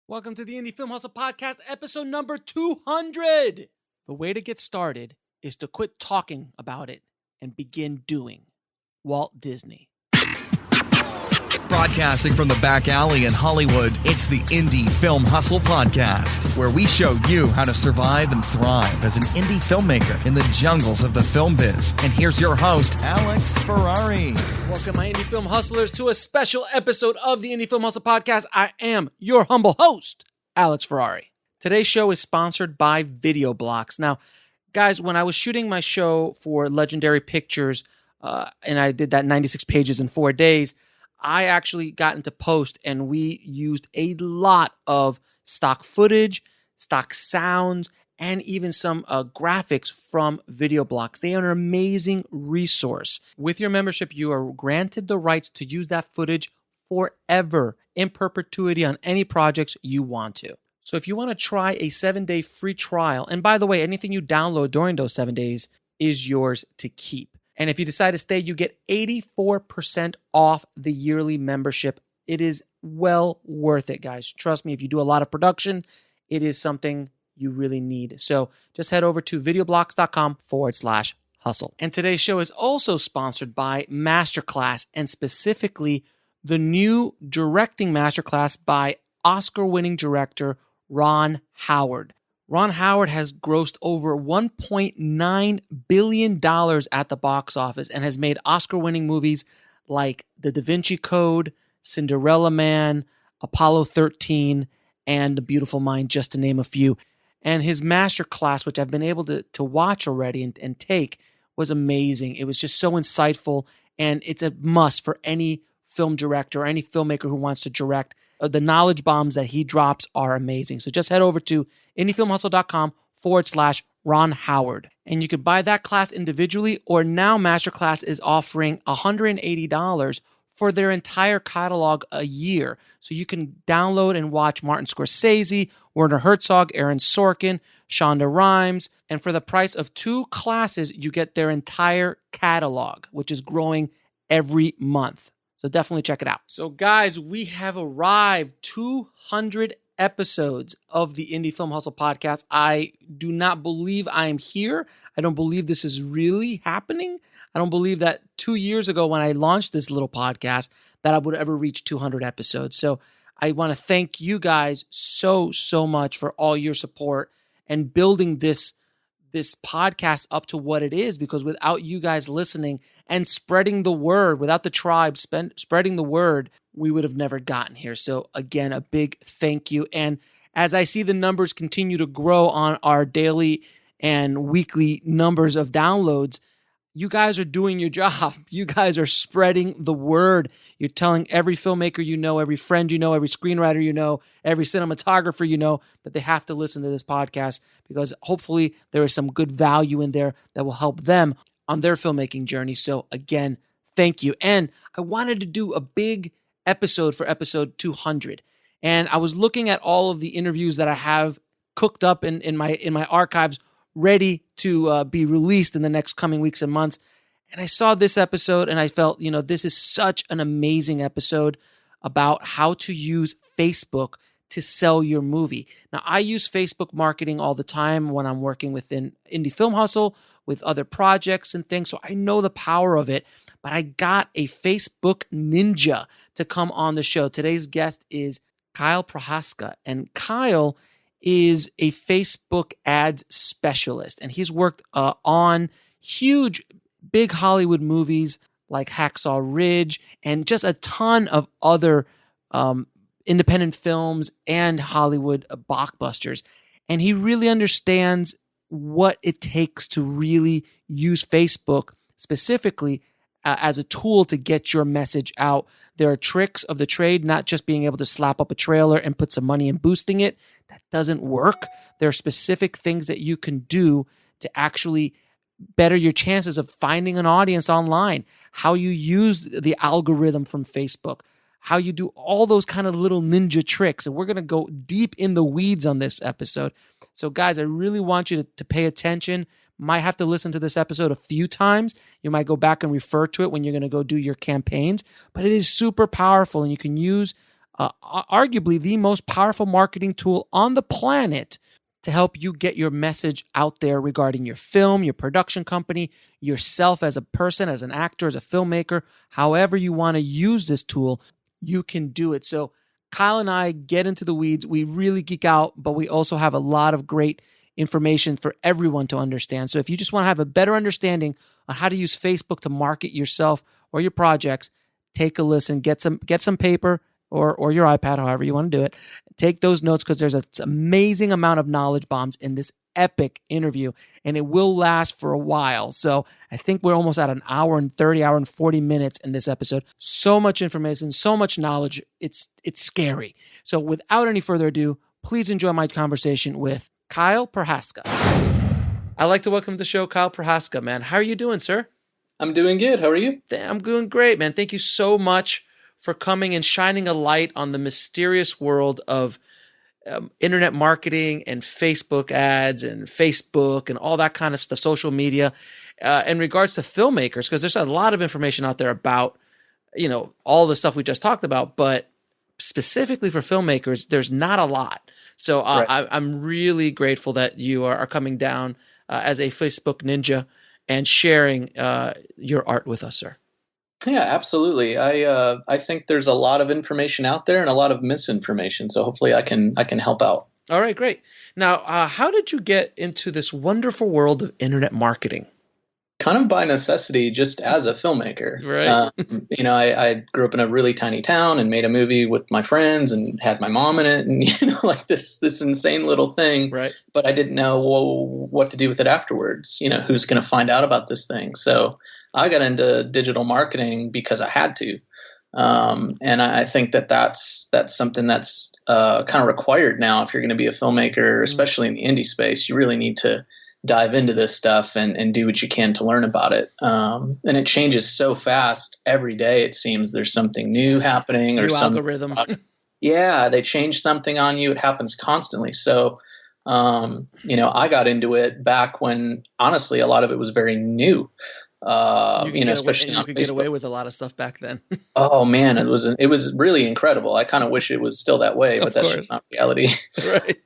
Welcome to the Indie Film Hustle Podcast, episode number 200. The way to get started is to quit talking about it and begin doing. Walt Disney. Broadcasting from the back alley in Hollywood, it's the Indie Film Hustle Podcast, where we show you how to survive and thrive as an indie filmmaker in the jungles of the film biz. And here's your host, Alex Ferrari. Welcome, my Indie Film Hustlers, to a special episode of the Indie Film Hustle Podcast. I am your humble host, Alex Ferrari. Today's show is sponsored by Video Blocks. Now, guys, when I was shooting my show for Legendary Pictures, and I did that 96 pages in 4 days, I actually got into post and we used a lot of stock footage, stock sounds, and even some graphics from Video Blocks. They are an amazing resource. With your membership, you are granted the rights to use that footage forever, in perpetuity, on any projects you want to. So if you want to try a 7-day free trial, and by the way, anything you download during those 7 days is yours to keep. And if you decide to stay, you get 84% off the yearly membership. It is well worth it, guys. Trust me, if you do a lot of production, it is something you really need. So just head over to videoblocks.com/hustle. And today's show is also sponsored by Masterclass, and specifically the new directing masterclass by Oscar-winning director Ron Howard. Ron Howard has grossed over $1.9 billion at the box office and has made Oscar-winning movies like The Da Vinci Code, Cinderella Man, Apollo 13, and The Beautiful Mind, just to name a few. And his masterclass, which I've been able to watch already and take, was amazing. It was just so insightful, and it's a must for any film director or any filmmaker who wants to direct. The knowledge bombs that he drops are amazing. So just head over to indiefilmhustle.com/Ron Howard. And you could buy that class individually, or now Masterclass is offering $180 for their entire catalog a year. So you can download and watch Martin Scorsese, Werner Herzog, Aaron Sorkin, Shonda Rhimes. And for the price of 2 classes, you get their entire catalog, which is growing every month. So definitely check it out. So guys, we have arrived 200 episodes of the Indie Film Hustle Podcast. I do not believe I am here. I don't believe this is really happening. I don't believe that 2 years ago when I launched this little podcast that I would ever reach 200 episodes. So I want to thank you guys so much for all your support and building this podcast up to what it is, because without you guys listening and spreading the word, without the tribe spreading the word, we would have never gotten here. So again, a big thank you. And as I see the numbers continue to grow on our daily and weekly numbers of downloads, you guys are doing your job. You guys are spreading the word. You're telling every filmmaker you know, every friend you know, every screenwriter you know, every cinematographer you know, that they have to listen to this podcast, because hopefully there is some good value in there that will help them on their filmmaking journey. So again, thank you. And I wanted to do a big episode for episode 200. And I was looking at all of the interviews that I have cooked up in my archives, ready to be released in the next coming weeks and months. And I saw this episode and I felt, this is such an amazing episode about how to use Facebook to sell your movie. Now, I use Facebook marketing all the time when I'm working within Indie Film Hustle with other projects and things. So I know the power of it, but I got a Facebook ninja to come on the show. Today's guest is Kyle Prohaska, and Kyle is a Facebook ads specialist, and he's worked on huge, big Hollywood movies like Hacksaw Ridge and just a ton of other independent films and Hollywood blockbusters. And he really understands what it takes to really use Facebook specifically as a tool to get your message out. There are tricks of the trade, not just being able to slap up a trailer and put some money in boosting it. That doesn't work. There are specific things that you can do to actually better your chances of finding an audience online, how you use the algorithm from Facebook, how you do all those kind of little ninja tricks. And we're going to go deep in the weeds on this episode. So guys, I really want you to pay attention. Might have to listen to this episode a few times. You might go back and refer to it when you're going to go do your campaigns, but it is super powerful and you can use arguably the most powerful marketing tool on the planet to help you get your message out there regarding your film, your production company, yourself as a person, as an actor, as a filmmaker. However you want to use this tool, you can do it. So Kyle and I get into the weeds. We really geek out, but we also have a lot of great information for everyone to understand. So if you just want to have a better understanding on how to use Facebook to market yourself or your projects, take a listen, get some paper or your iPad, however you want to do it. Take those notes because there's an amazing amount of knowledge bombs in this epic interview, and it will last for a while. So I think we're almost at an hour and 40 minutes in this episode. So much information, so much knowledge. It's scary. So without any further ado, please enjoy my conversation with Kyle Prohaska. I'd like to welcome to the show Kyle Prohaska, man. How are you doing, sir? I'm doing good. How are you? I'm doing great, man. Thank you so much for coming and shining a light on the mysterious world of internet marketing and Facebook ads and Facebook and all that kind of stuff, social media, in regards to filmmakers, because there's a lot of information out there about, all the stuff we just talked about, but specifically for filmmakers, there's not a lot. So right. I'm really grateful that you are coming down as a Facebook ninja and sharing your art with us, sir. Yeah, absolutely. I think there's a lot of information out there and a lot of misinformation. So hopefully I can help out. All right, great. Now, how did you get into this wonderful world of internet marketing? Kind of by necessity, just as a filmmaker. Right. I grew up in a really tiny town and made a movie with my friends and had my mom in it, and like this insane little thing. Right. But I didn't know what to do with it afterwards. Who's going to find out about this thing? So I got into digital marketing because I had to, and I think that's something that's kind of required now if you're going to be a filmmaker, especially in the indie space. You really need to dive into this stuff and do what you can to learn about it. And it changes so fast every day. It seems there's something new happening or some algorithm. Yeah, they change something on you. It happens constantly. So, I got into it back when honestly a lot of it was very new. Especially you could get away with a lot of stuff back then. Oh man, it was really incredible. I kind of wish it was still that way, but that's just not reality. Right.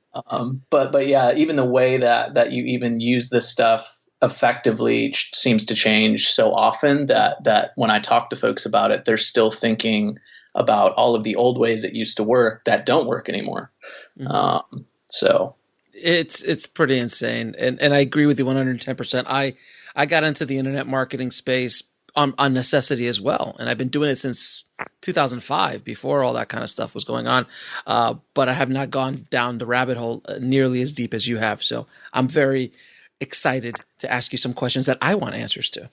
But yeah, even the way that you even use this stuff effectively seems to change so often that when I talk to folks about it, they're still thinking about all of the old ways that used to work that don't work anymore. Mm-hmm. So it's pretty insane. And I agree with you 110%. I got into the internet marketing space on necessity as well. And I've been doing it since 2005, before all that kind of stuff was going on. But I have not gone down the rabbit hole nearly as deep as you have. So I'm very excited to ask you some questions that I want answers to.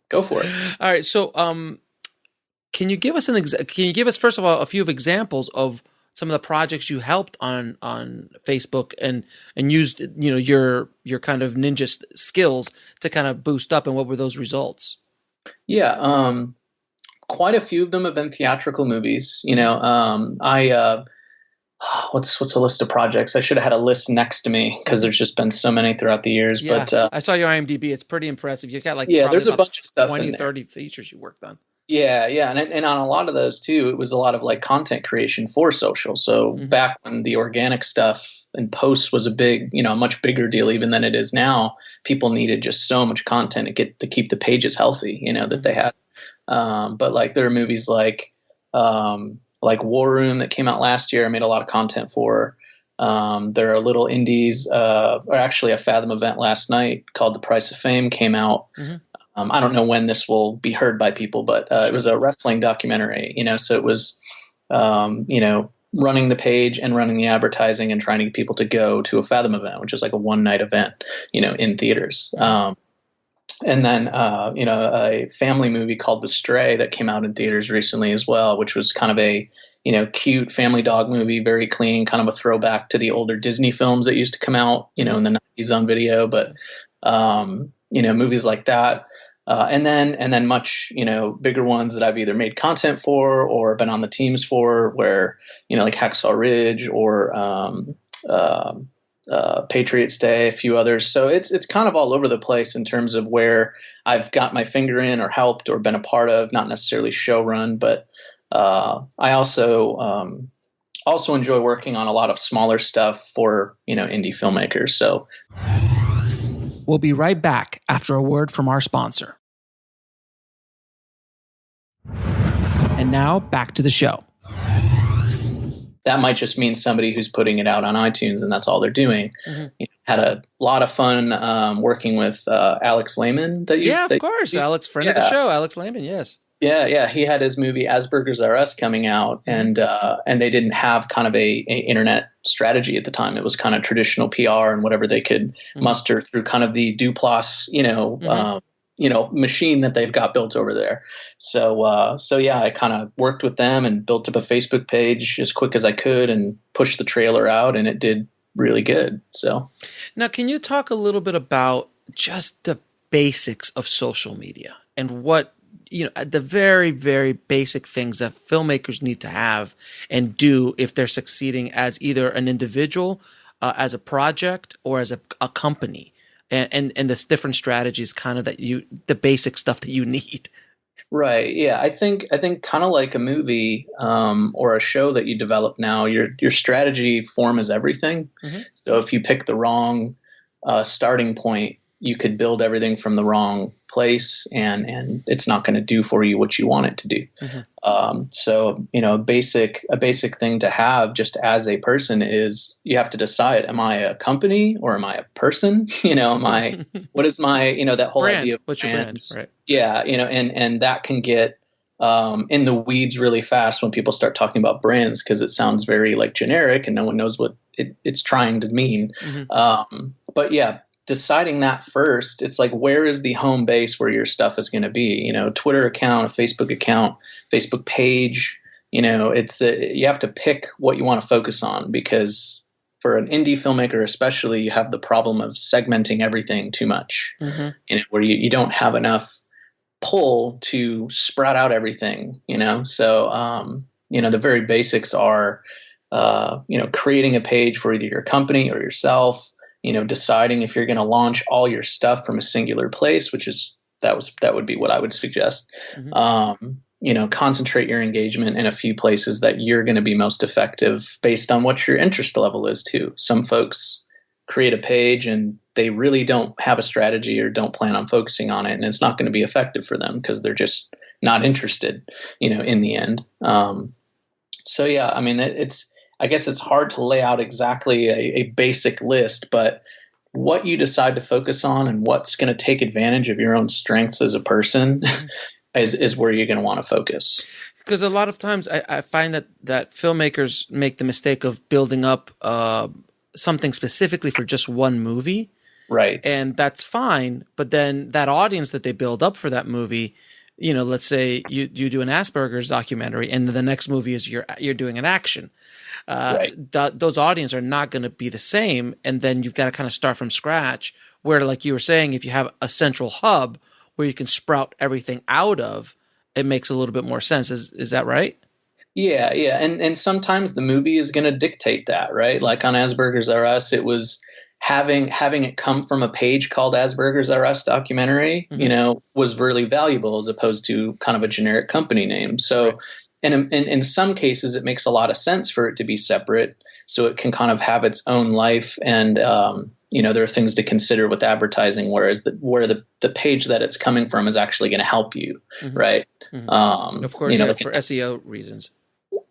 Go for it. All right. So can you give us first of all, a few of examples of some of the projects you helped on Facebook and used, your kind of ninja skills to kind of boost up, and what were those results? Yeah. Quite a few of them have been theatrical movies. What's a list of projects? I should have had a list next to me because there's just been so many throughout the years. Yeah, but I saw your IMDb. It's pretty impressive. You got there's a bunch of stuff 20, 30 features you worked on. Yeah. And on a lot of those too, it was a lot of like content creation for social. So back when the organic stuff and posts was a much bigger deal even than it is now, people needed just so much content to keep the pages healthy, that they had. But like there are movies like War Room that came out last year. I made a lot of content for. There are little indies, or actually a Fathom event last night called The Price of Fame came out. Mm-hmm. I don't know when this will be heard by people, but It was a wrestling documentary, so it was, running the page and running the advertising and trying to get people to go to a Fathom event, which is like a one-night event, in theaters. And then, a family movie called The Stray that came out in theaters recently as well, which was kind of a, cute family dog movie, very clean, kind of a throwback to the older Disney films that used to come out, in the 90s on video. But, movies like that. And then much, bigger ones that I've either made content for or been on the teams for, where, like Hacksaw Ridge or Patriots Day, a few others. So it's kind of all over the place in terms of where I've got my finger in or helped or been a part of, not necessarily show run, but I also also enjoy working on a lot of smaller stuff for, indie filmmakers. So we'll be right back after a word from our sponsor. And now back to the show. That might just mean somebody who's putting it out on iTunes and that's all they're doing. Had a lot of fun working with Alex Lehman. Of course. Alex, friend of the show, Alex Lehman, yes. Yeah. He had his movie Asperger's R Us coming out, and they didn't have kind of a internet strategy at the time. It was kind of traditional PR and whatever they could muster through kind of the Duplass, machine that they've got built over there. So I kind of worked with them and built up a Facebook page as quick as I could and pushed the trailer out, and it did really good. So now, can you talk a little bit about just the basics of social media and what, the very, very basic things that filmmakers need to have and do if they're succeeding as either an individual, as a project, or as a company, and the different strategies, kind of the basic stuff that you need. Right. Yeah. I think kind of like a movie or a show that you develop now, your strategy form is everything. So if you pick the wrong starting point, you could build everything from the wrong place, and it's not going to do for you what you want it to do. So, a basic thing to have just as a person is you have to decide, am I a company or am I a person? What is my, that whole brand. idea of what's brand? Your brand? Right. Yeah. And that can get in the weeds really fast when people start talking about brands, because it sounds very like generic and no one knows what it's trying to mean. But yeah, deciding that first, it's like, where is the home base where your stuff is going to be? Twitter account, a Facebook page. You have to pick what you want to focus on, because for an indie filmmaker especially, you have the problem of segmenting everything too much, where you don't have enough pull to sprout out everything. So the very basics are creating a page for either your company or yourself. Deciding if you're going to launch all your stuff from a singular place, that would be what I would suggest. Concentrate your engagement in a few places that you're going to be most effective based on what your interest level is too. Some folks create a page and they really don't have a strategy or don't plan on focusing on it, and it's not going to be effective for them because they're just not interested, in the end. I guess it's hard to lay out exactly a basic list, but what you decide to focus on and what's going to take advantage of your own strengths as a person is where you're going to want to focus. Because a lot of times I find that filmmakers make the mistake of building up something specifically for just one movie. Right. And that's fine. But then that audience that they build up for that movie, let's say you do an Asperger's documentary and the next movie is you're doing an action. Right. Those audience are not going to be the same. And then you've got to kind of start from scratch, where, like you were saying, if you have a central hub where you can sprout everything out of, it makes a little bit more sense. Is that right? Yeah. And sometimes the movie is going to dictate that, right? Like on Asperger's R Us, it was having it come from a page called Asperger's R Us documentary, was really valuable as opposed to kind of a generic company name. So, right. And in some cases, it makes a lot of sense for it to be separate, so it can kind of have its own life. And there are things to consider with advertising, whereas where the page that it's coming from is actually going to help you, right? Of course, for SEO reasons.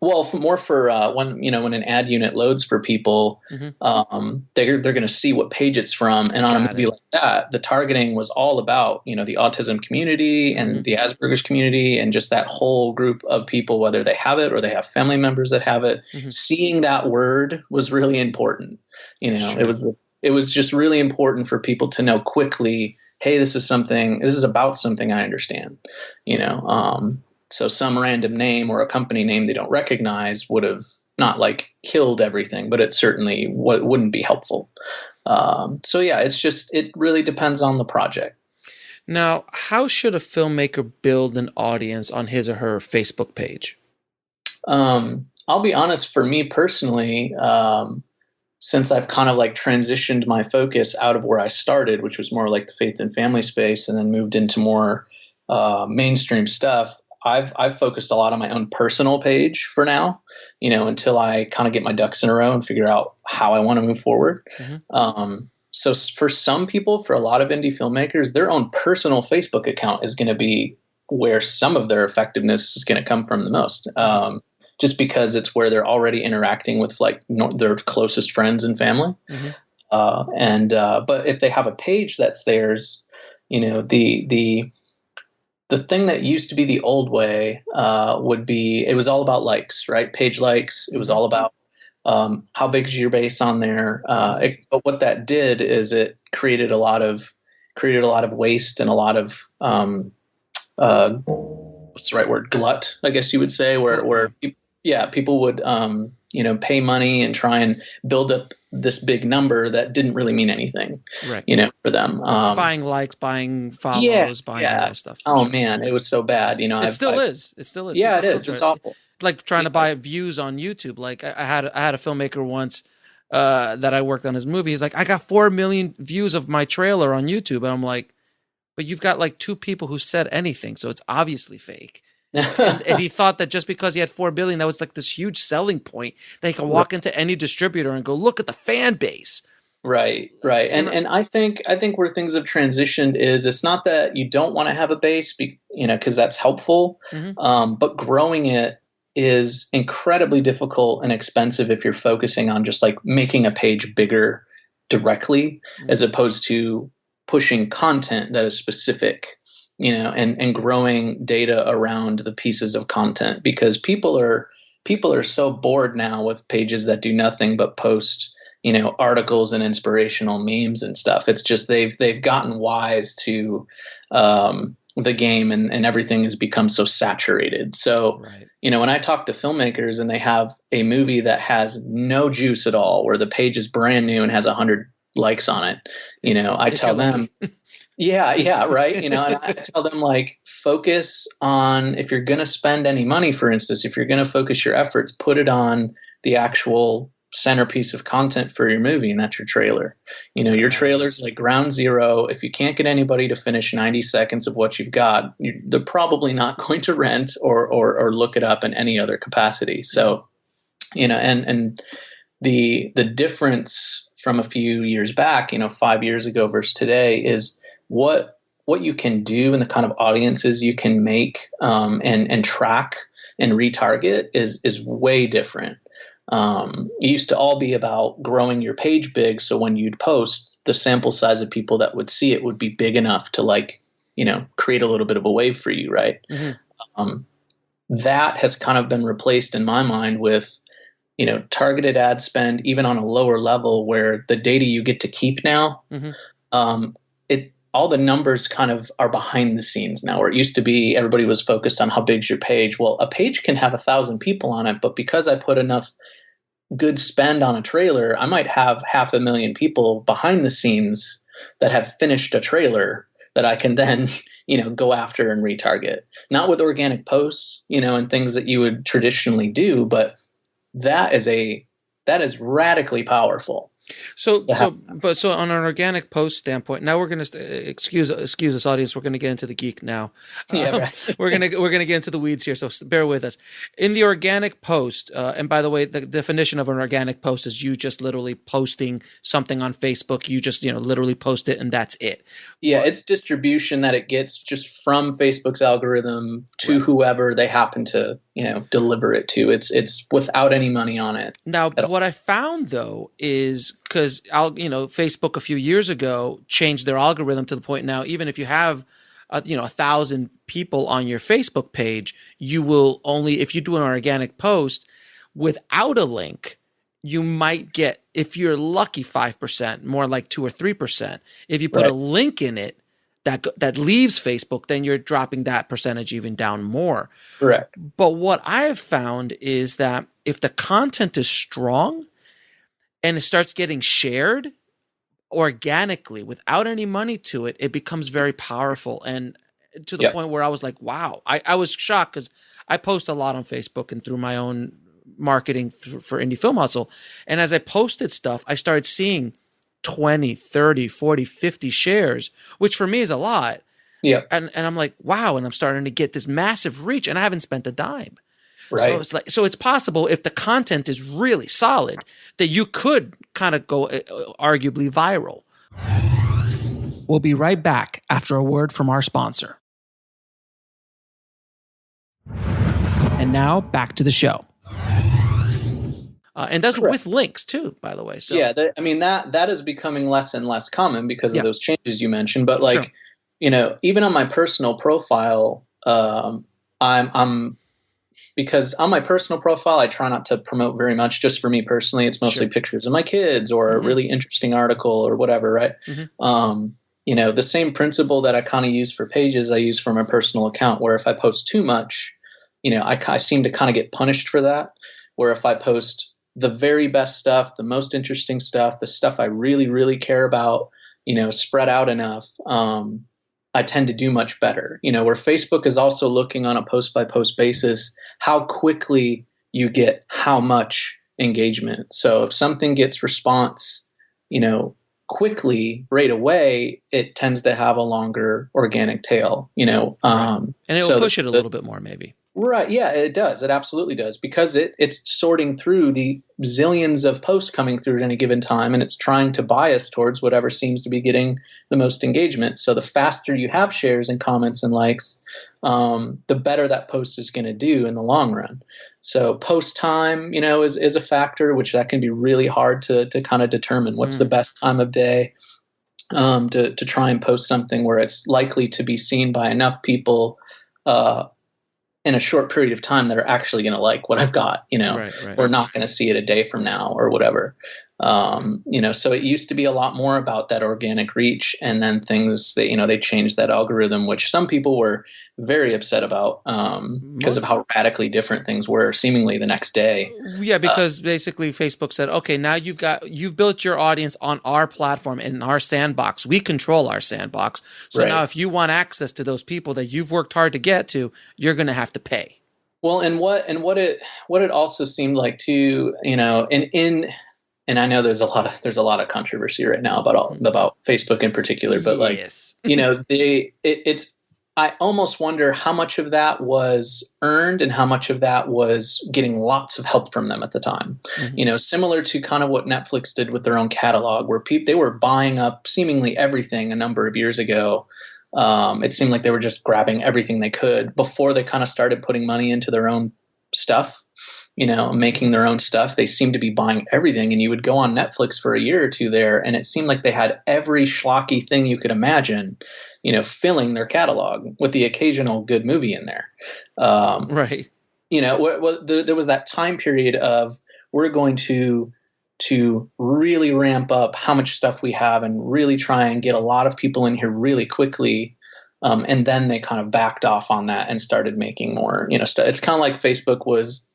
Well, for when an ad unit loads for people, they're going to see what page it's from, and on a movie like that, the targeting was all about the autism community and the Asperger's community, and just that whole group of people, whether they have it or they have family members that have it. Seeing that word was really important. Sure. It was just really important for people to know quickly, hey, this is about something I understand. So some random name or a company name they don't recognize would have not like killed everything, but it certainly wouldn't be helpful. It really depends on the project. Now, how should a filmmaker build an audience on his or her Facebook page? I'll be honest, for me personally, since I've kind of like transitioned my focus out of where I started, which was more like the faith and family space, and then moved into more mainstream stuff, I've focused a lot on my own personal page for now, until I kind of get my ducks in a row and figure out how I want to move forward. So for some people, for a lot of indie filmmakers, their own personal Facebook account is going to be where some of their effectiveness is going to come from the most. Just because it's where they're already interacting with like their closest friends and family. But if they have a page that's theirs, the thing that used to be the old way would be, it was all about likes, right? Page likes. It was all about how big is your base on there. But what that did is it created a lot of waste and a lot of what's the right word? Glut, I guess you would say, where people would pay money and try and build up this big number that didn't really mean anything, right? For them. Buying likes, buying follows, buying all that stuff. Oh man, it was so bad. It still is. It still is. Yeah, it is. It's awful. Like trying to buy views on YouTube. Like I had a filmmaker once that I worked on his movie. He's like, I got 4 million views of my trailer on YouTube, and I'm like, but you've got like 2 people who said anything, so it's obviously fake. and he thought that just because he had 4 billion, that was like this huge selling point that he could walk into any distributor and go, look at the fan base. Right. And I think where things have transitioned is it's not that you don't want to have a base, because that's helpful, but growing it is incredibly difficult and expensive if you're focusing on just like making a page bigger directly, as opposed to pushing content that is specific, and growing data around the pieces of content, because people are so bored now with pages that do nothing but post, articles and inspirational memes and stuff. It's just they've gotten wise to the game, and everything has become so saturated. So, when I talk to filmmakers and they have a movie that has no juice at all, where the page is brand new and has 100 likes on it, I tell them, right. And I tell them, like, focus on, if you're going to spend any money, for instance, if you're going to focus your efforts, put it on the actual centerpiece of content for your movie, and that's your trailer. Your trailer's like ground zero. If you can't get anybody to finish 90 seconds of what you've got, they're probably not going to rent or look it up in any other capacity. So, and the difference from a few years back, 5 years ago versus today, is what you can do and the kind of audiences you can make and track and retarget is way different. It used to all be about growing your page big, so when you'd post, the sample size of people that would see it would be big enough to, like, create a little bit of a wave for you, right? That has kind of been replaced in my mind with targeted ad spend, even on a lower level, where the data you get to keep now, all the numbers kind of are behind the scenes now, where it used to be everybody was focused on how big's your page. Well, a page can have 1,000 people on it, but because I put enough good spend on a trailer, I might have 500,000 people behind the scenes that have finished a trailer that I can then, go after and retarget. Not with organic posts, and things that you would traditionally do, but that is radically powerful. So on an organic post standpoint, now we're going to excuse this audience. We're going to get into the geek now. Right. We're going to get into the weeds here. So bear with us. In the organic post, and by the way, the definition of an organic post is you just literally posting something on Facebook. You just, literally post it and that's it. Yeah. It's distribution that it gets just from Facebook's algorithm to whoever they happen to, deliver it to. It's without any money on it. Now, what I found though is, because Facebook a few years ago changed their algorithm to the point now, even if you have 1,000 people on your Facebook page, you will only, if you do an organic post without a link, you might get, if you're lucky, 5%, more like 2 or 3%. If you put a link in it that leaves Facebook, then you're dropping that percentage even down more. Correct. But what I have found is that if the content is strong and it starts getting shared organically without any money to it, it becomes very powerful. And to the point where I was like, wow, I was shocked, because I post a lot on Facebook and through my own marketing for Indie Film Hustle. And as I posted stuff, I started seeing 20, 30, 40, 50 shares, which for me is a lot. Yeah. And I'm like, wow, and I'm starting to get this massive reach, and I haven't spent a dime. Right. So it's like, so it's possible if the content is really solid that you could kind of go arguably viral. We'll be right back after a word from our sponsor. And now back to the show. And that's with links too, by the way. So yeah, that is becoming less and less common because of those changes you mentioned. But like, Sure. you know, even on my personal profile, I'm because on my personal profile, I try not to promote very much. Just for me personally, it's mostly pictures of my kids or a really interesting article or whatever, right? You know, the same principle that I kind of use for pages, I use for my personal account. Where if I post too much, you know, I seem to kind of get punished for that. Where if I post the very best stuff, the most interesting stuff, the stuff I really, really care about, you know, spread out enough, I tend to do much better. You know, where Facebook is also looking on a post by post basis, how quickly you get how much engagement. So if something gets response, you know, quickly right away, it tends to have a longer organic tail, you know. And it will push it a little bit more maybe. Right. Yeah, it does. It absolutely does, because it's sorting through the zillions of posts coming through at any given time, and it's trying to bias towards whatever seems to be getting the most engagement. So the faster you have shares and comments and likes, the better that post is going to do in the long run. So post time, you know, is a factor, which that can be really hard to kind of determine what's the best time of day to try and post something where it's likely to be seen by enough people in a short period of time that are actually going to like what I've got, you know, we're not going to see it a day from now or whatever. You know, so it used to be a lot more about that organic reach, and then things that, you know, they changed that algorithm, which some people were very upset about because of how radically different things were seemingly the next day. Yeah, because basically Facebook said, okay, now you've built your audience on our platform in our sandbox. We control our sandbox. So now if you want access to those people that you've worked hard to get to, you're going to have to pay. Well, and what it also seemed like too, you know, and I know there's a lot of controversy right now about Facebook in particular, but like, you know, I almost wonder how much of that was earned and how much of that was getting lots of help from them at the time. You know, similar to kind of what Netflix did with their own catalog, where they were buying up seemingly everything a number of years ago. It seemed like they were just grabbing everything they could before they kind of started putting money into their own stuff. You know, making their own stuff. They seemed to be buying everything, and you would go on Netflix for a year or two there, and it seemed like they had every schlocky thing you could imagine, you know, filling their catalog with the occasional good movie in there. You know, there was that time period of we're going to really ramp up how much stuff we have and really try and get a lot of people in here really quickly. And then they kind of backed off on that and started making more, you know, stuff. It's kind of like Facebook was,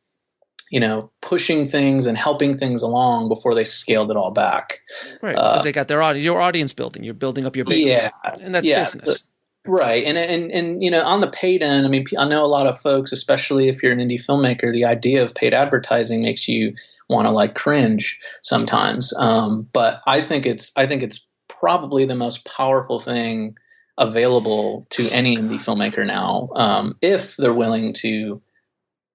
you know, pushing things and helping things along before they scaled it all back. Right, because they got your audience building. You're building up your base, and that's business. Right, and you know, on the paid end, I mean, I know a lot of folks, especially if you're an indie filmmaker, the idea of paid advertising makes you want to like cringe sometimes. But I think it's probably the most powerful thing available to any indie filmmaker now, if they're willing to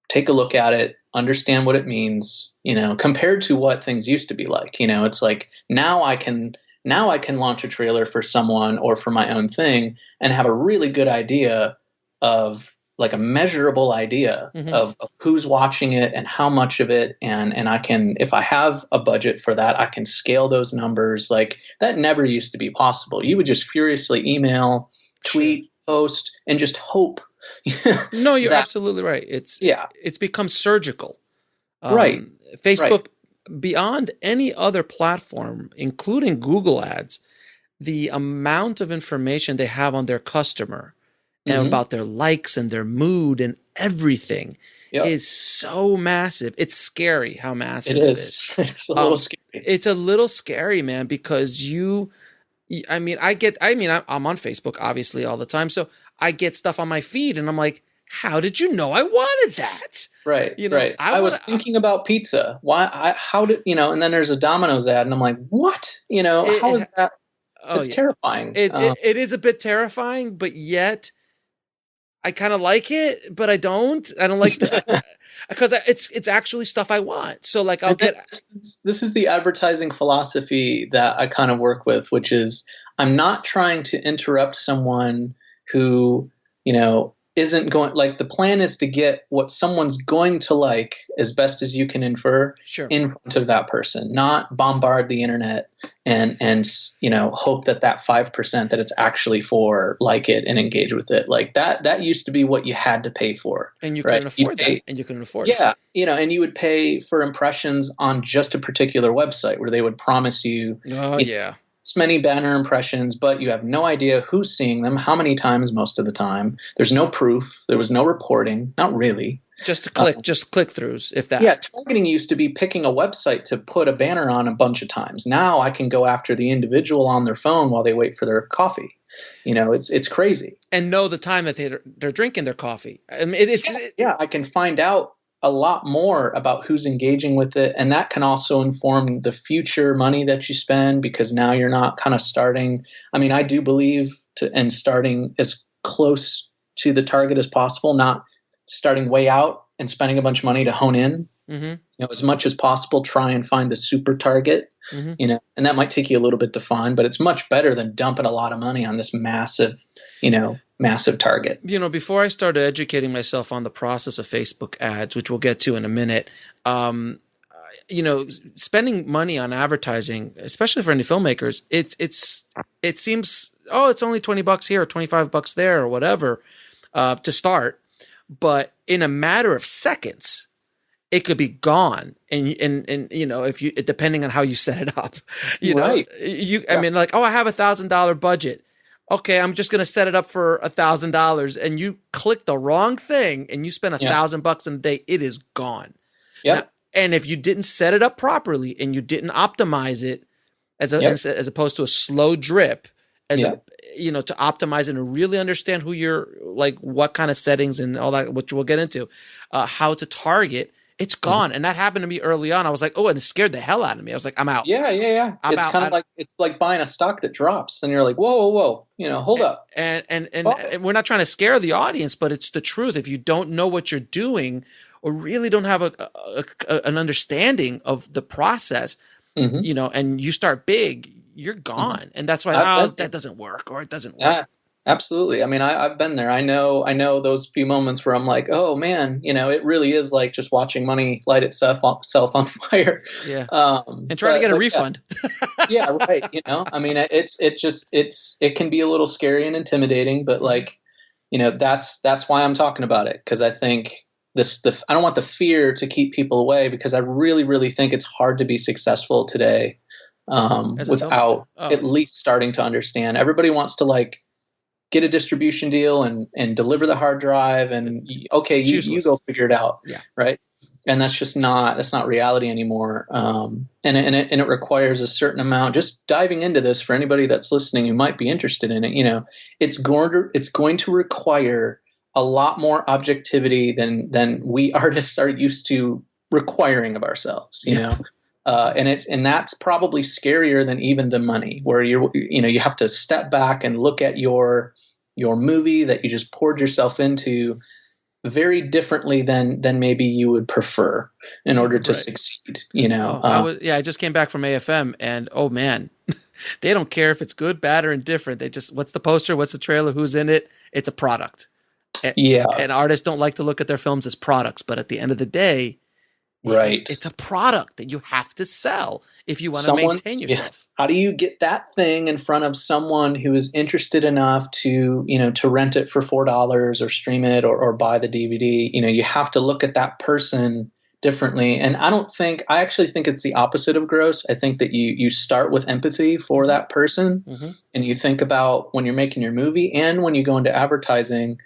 take a look at it, understand what it means, you know, compared to what things used to be like. You know, it's like now I can launch a trailer for someone or for my own thing and have a really good idea of like a measurable idea of who's watching it and how much of it. And I can, if I have a budget for that, I can scale those numbers. Like that never used to be possible. You would just furiously email, tweet, post, and just hope. No, you're absolutely right. It's become surgical. Facebook, beyond any other platform, including Google Ads, the amount of information they have on their customer and about their likes and their mood and everything is so massive. It's scary how massive it is. It's a little scary. It's a little scary, man, because I'm on Facebook obviously all the time. So I get stuff on my feed and I'm like, how did you know I wanted that? Right. You know, right. I was thinking about pizza. How did, you know, and then there's a Domino's ad and I'm like, what? You know, how is that? Oh, it's yeah. terrifying. It is a bit terrifying, but yet I kind of like it, but I don't. I don't like because it's actually stuff I want. So like This is the advertising philosophy that I kind of work with, which is I'm not trying to interrupt someone who, isn't going, like, the plan is to get what someone's going to like as best as you can infer in front of that person, not bombard the internet and hope that 5% that it's actually for like it and engage with it. Like that used to be what you had to pay for. And you couldn't afford that. And you couldn't afford it. Yeah. And you would pay for impressions on just a particular website where they would promise you. Oh, yeah. This many banner impressions, but you have no idea who's seeing them, how many times most of the time. There's no proof. There was no reporting. Not really. Just click-throughs, if that. Yeah, targeting used to be picking a website to put a banner on a bunch of times. Now I can go after the individual on their phone while they wait for their coffee. It's crazy. And know the time that they're drinking their coffee. I mean, I can find out a lot more about who's engaging with it, and that can also inform the future money that you spend, because now you're not kind of starting. I mean, I do believe starting as close to the target as possible, not starting way out and spending a bunch of money to hone in. Mm-hmm. As much as possible, try and find the super target. Mm-hmm. And that might take you a little bit to find, but it's much better than dumping a lot of money on this massive target. Before I started educating myself on the process of Facebook ads, which we'll get to in a minute, spending money on advertising, especially for indie filmmakers, it seems, it's only $20 here or $25 there or whatever, to start. But in a matter of seconds, it could be gone. And if you, depending on how you set it up, I mean, like, I have $1,000 budget. Okay, I'm just going to set it up for $1,000, and you click the wrong thing and you spend $1,000 in a day, it is gone. Yeah. And if you didn't set it up properly and you didn't optimize it as opposed to a slow drip, to optimize it and really understand who you're, like, what kind of settings and all that, which we'll get into, how to target, it's gone. And that happened to me early on. I was like, and it scared the hell out of me. I was like, I'm out. Yeah. It's kind of like, it's like buying a stock that drops and you're like, whoa, hold up. And we're not trying to scare the audience, but it's the truth. If you don't know what you're doing or really don't have an understanding of the process, and you start big, you're gone. Mm-hmm. And that's why, that doesn't work, or it doesn't work. Yeah. Absolutely. I mean, I've been there. I know those few moments where I'm like, oh man, it really is like just watching money light itself on fire. Yeah. And trying to get a refund. Yeah, right. I mean, it can be a little scary and intimidating, but like, that's why I'm talking about it. Cause I think I don't want the fear to keep people away, because I really, really think it's hard to be successful today, without at least starting to understand. Everybody wants to, like, get a distribution deal and deliver the hard drive and you go figure it out. Yeah. Right. And that's not reality anymore. And it requires a certain amount, just diving into this for anybody that's listening who might be interested in it. It's going to require a lot more objectivity than we artists are used to requiring of ourselves, and that's probably scarier than even the money, where you have to step back and look at your movie that you just poured yourself into very differently than maybe you would prefer in order to succeed. I just came back from AFM, and oh man, they don't care if it's good, bad, or indifferent. They just, what's the poster, what's the trailer, who's in it? It's a product. And artists don't like to look at their films as products, but at the end of the day, right, it's a product that you have to sell if you want to maintain yourself. How do you get that thing in front of someone who is interested enough to rent it for $4 or stream it or buy the DVD? You have to look at that person differently. And I actually think it's the opposite of gross. I think that you start with empathy for that person, and you think about when you're making your movie and when you go into advertising,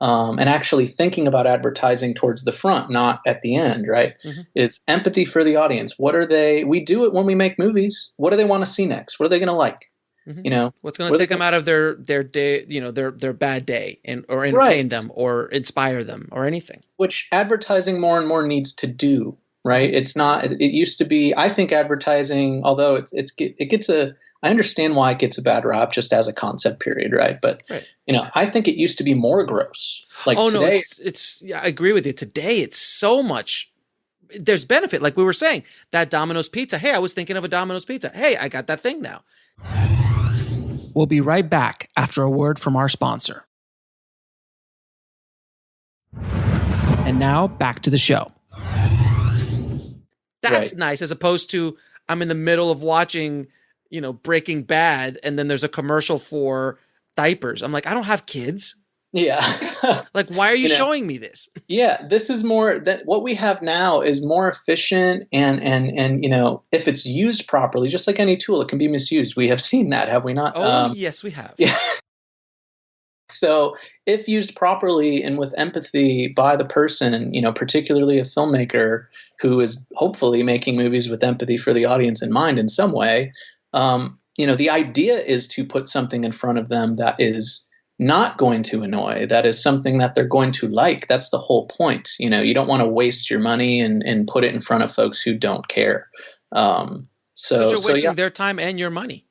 and actually thinking about advertising towards the front, not at the end, right? Mm-hmm. Is empathy for the audience. We do it when we make movies. What do they want to see next? What are they going to like? Mm-hmm. What's going to take them out of their day, their bad day, or entertain them or inspire them or anything? Which advertising more and more needs to do. right? It's not. It used to be. I think advertising, although it gets a. I understand why it gets a bad rap just as a concept, period, right? But Right. I think it used to be more gross. Like Oh today, no, it's yeah, I agree with you. Today it's so much. There's benefit, like we were saying, that Domino's pizza. Hey, I was thinking of a Domino's pizza. Hey, I got that thing now. We'll be right back after a word from our sponsor. And now back to the show. That's Right. nice, as opposed to I'm in the middle of watching, Breaking Bad, and then there's a commercial for diapers. I'm like, I don't have kids. Yeah. Like, why are you showing me this? Yeah, this is more that what we have now is more efficient and if it's used properly, just like any tool, it can be misused. We have seen that, have we not? Oh, yes, we have. Yeah. So if used properly and with empathy by the person, particularly a filmmaker who is hopefully making movies with empathy for the audience in mind in some way, the idea is to put something in front of them that is not going to annoy, that is something that they're going to like. That's the whole point. You don't want to waste your money and put it in front of folks who don't care. Because you're wasting their time and your money.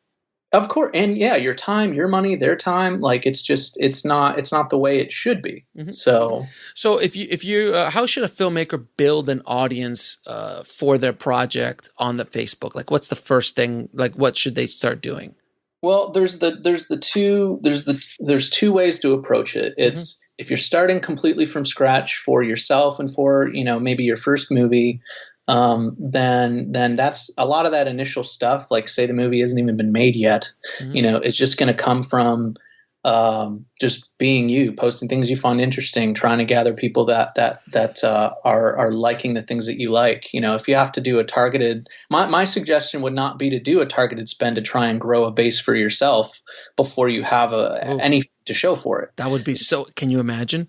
Of course. And yeah, your time, your money, their time, like it's not the way it should be. Mm-hmm. So if you how should a filmmaker build an audience for their project on the Facebook? Like, what's the first thing? Like, what should they start doing? Well, there's two ways to approach it. It's if you're starting completely from scratch for yourself and for, maybe your first movie, then that's a lot of that initial stuff. Like, say the movie hasn't even been made yet, it's just going to come from just being you, posting things you find interesting, trying to gather people that are liking the things that you like. If you have to do a targeted, my suggestion would not be to do a targeted spend to try and grow a base for yourself before you have anything to show for it. That would be so. Can you imagine?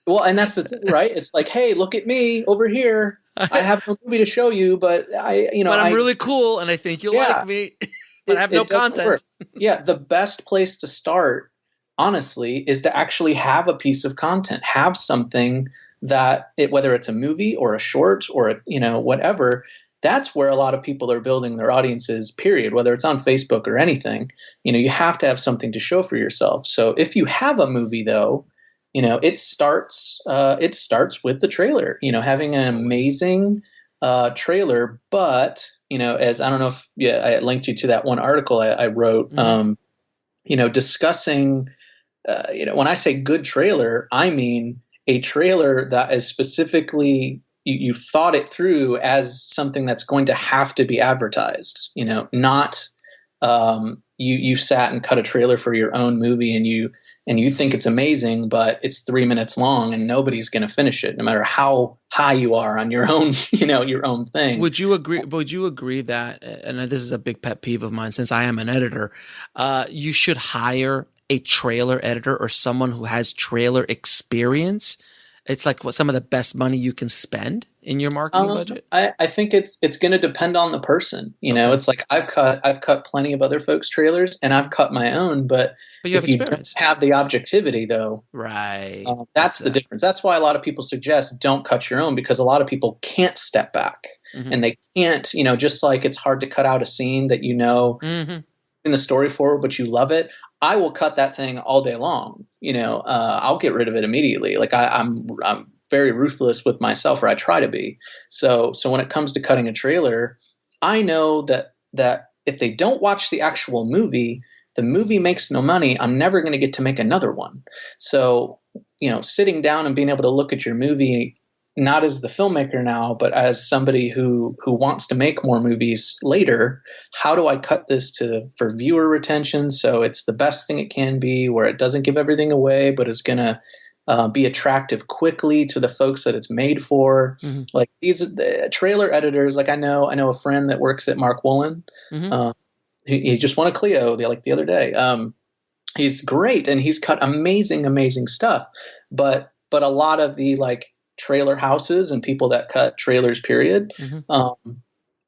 Well, and that's the thing, right? It's like, hey, look at me over here. I have no movie to show you, but I'm really cool, and I think you'll like me. But I have no content. Yeah, the best place to start, honestly, is to actually have a piece of content, have something that whether it's a movie or a short or whatever. That's where a lot of people are building their audiences, period, whether it's on Facebook or anything. You have to have something to show for yourself. So if you have a movie, though, it starts with the trailer, having an amazing trailer. But, as I don't know if I linked you to that one article I wrote, discussing, when I say good trailer, I mean a trailer that is specifically you thought it through as something that's going to have to be advertised, not you sat and cut a trailer for your own movie and you think it's amazing, but it's 3 minutes long and nobody's going to finish it, no matter how high you are on your own, your own thing. Would you agree that, and this is a big pet peeve of mine since I am an editor, you should hire a trailer editor or someone who has trailer experience? It's like some of the best money you can spend in your marketing budget. I think it's going to depend on the person. It's like I've cut plenty of other folks' trailers and I've cut my own, but you have if experience. You don't have the objectivity, though, right? That's the difference. That's why a lot of people suggest don't cut your own, because a lot of people can't step back and they can't. Just like it's hard to cut out a scene that in the story forward, but you love it. I will cut that thing all day long. I'll get rid of it immediately. Like I'm very ruthless with myself, or I try to be. So when it comes to cutting a trailer, I know that if they don't watch the actual movie, the movie makes no money. I'm never going to get to make another one. So, sitting down and being able to look at your movie, not as the filmmaker now, but as somebody who wants to make more movies later, how do I cut this for viewer retention so it's the best thing it can be, where it doesn't give everything away, but is going to be attractive quickly to the folks that it's made for. Like these trailer editors, like I know a friend that works at Mark Woolen. He just won a Clio the other day. He's great and he's cut amazing stuff. But a lot of the trailer houses and people that cut trailers, period,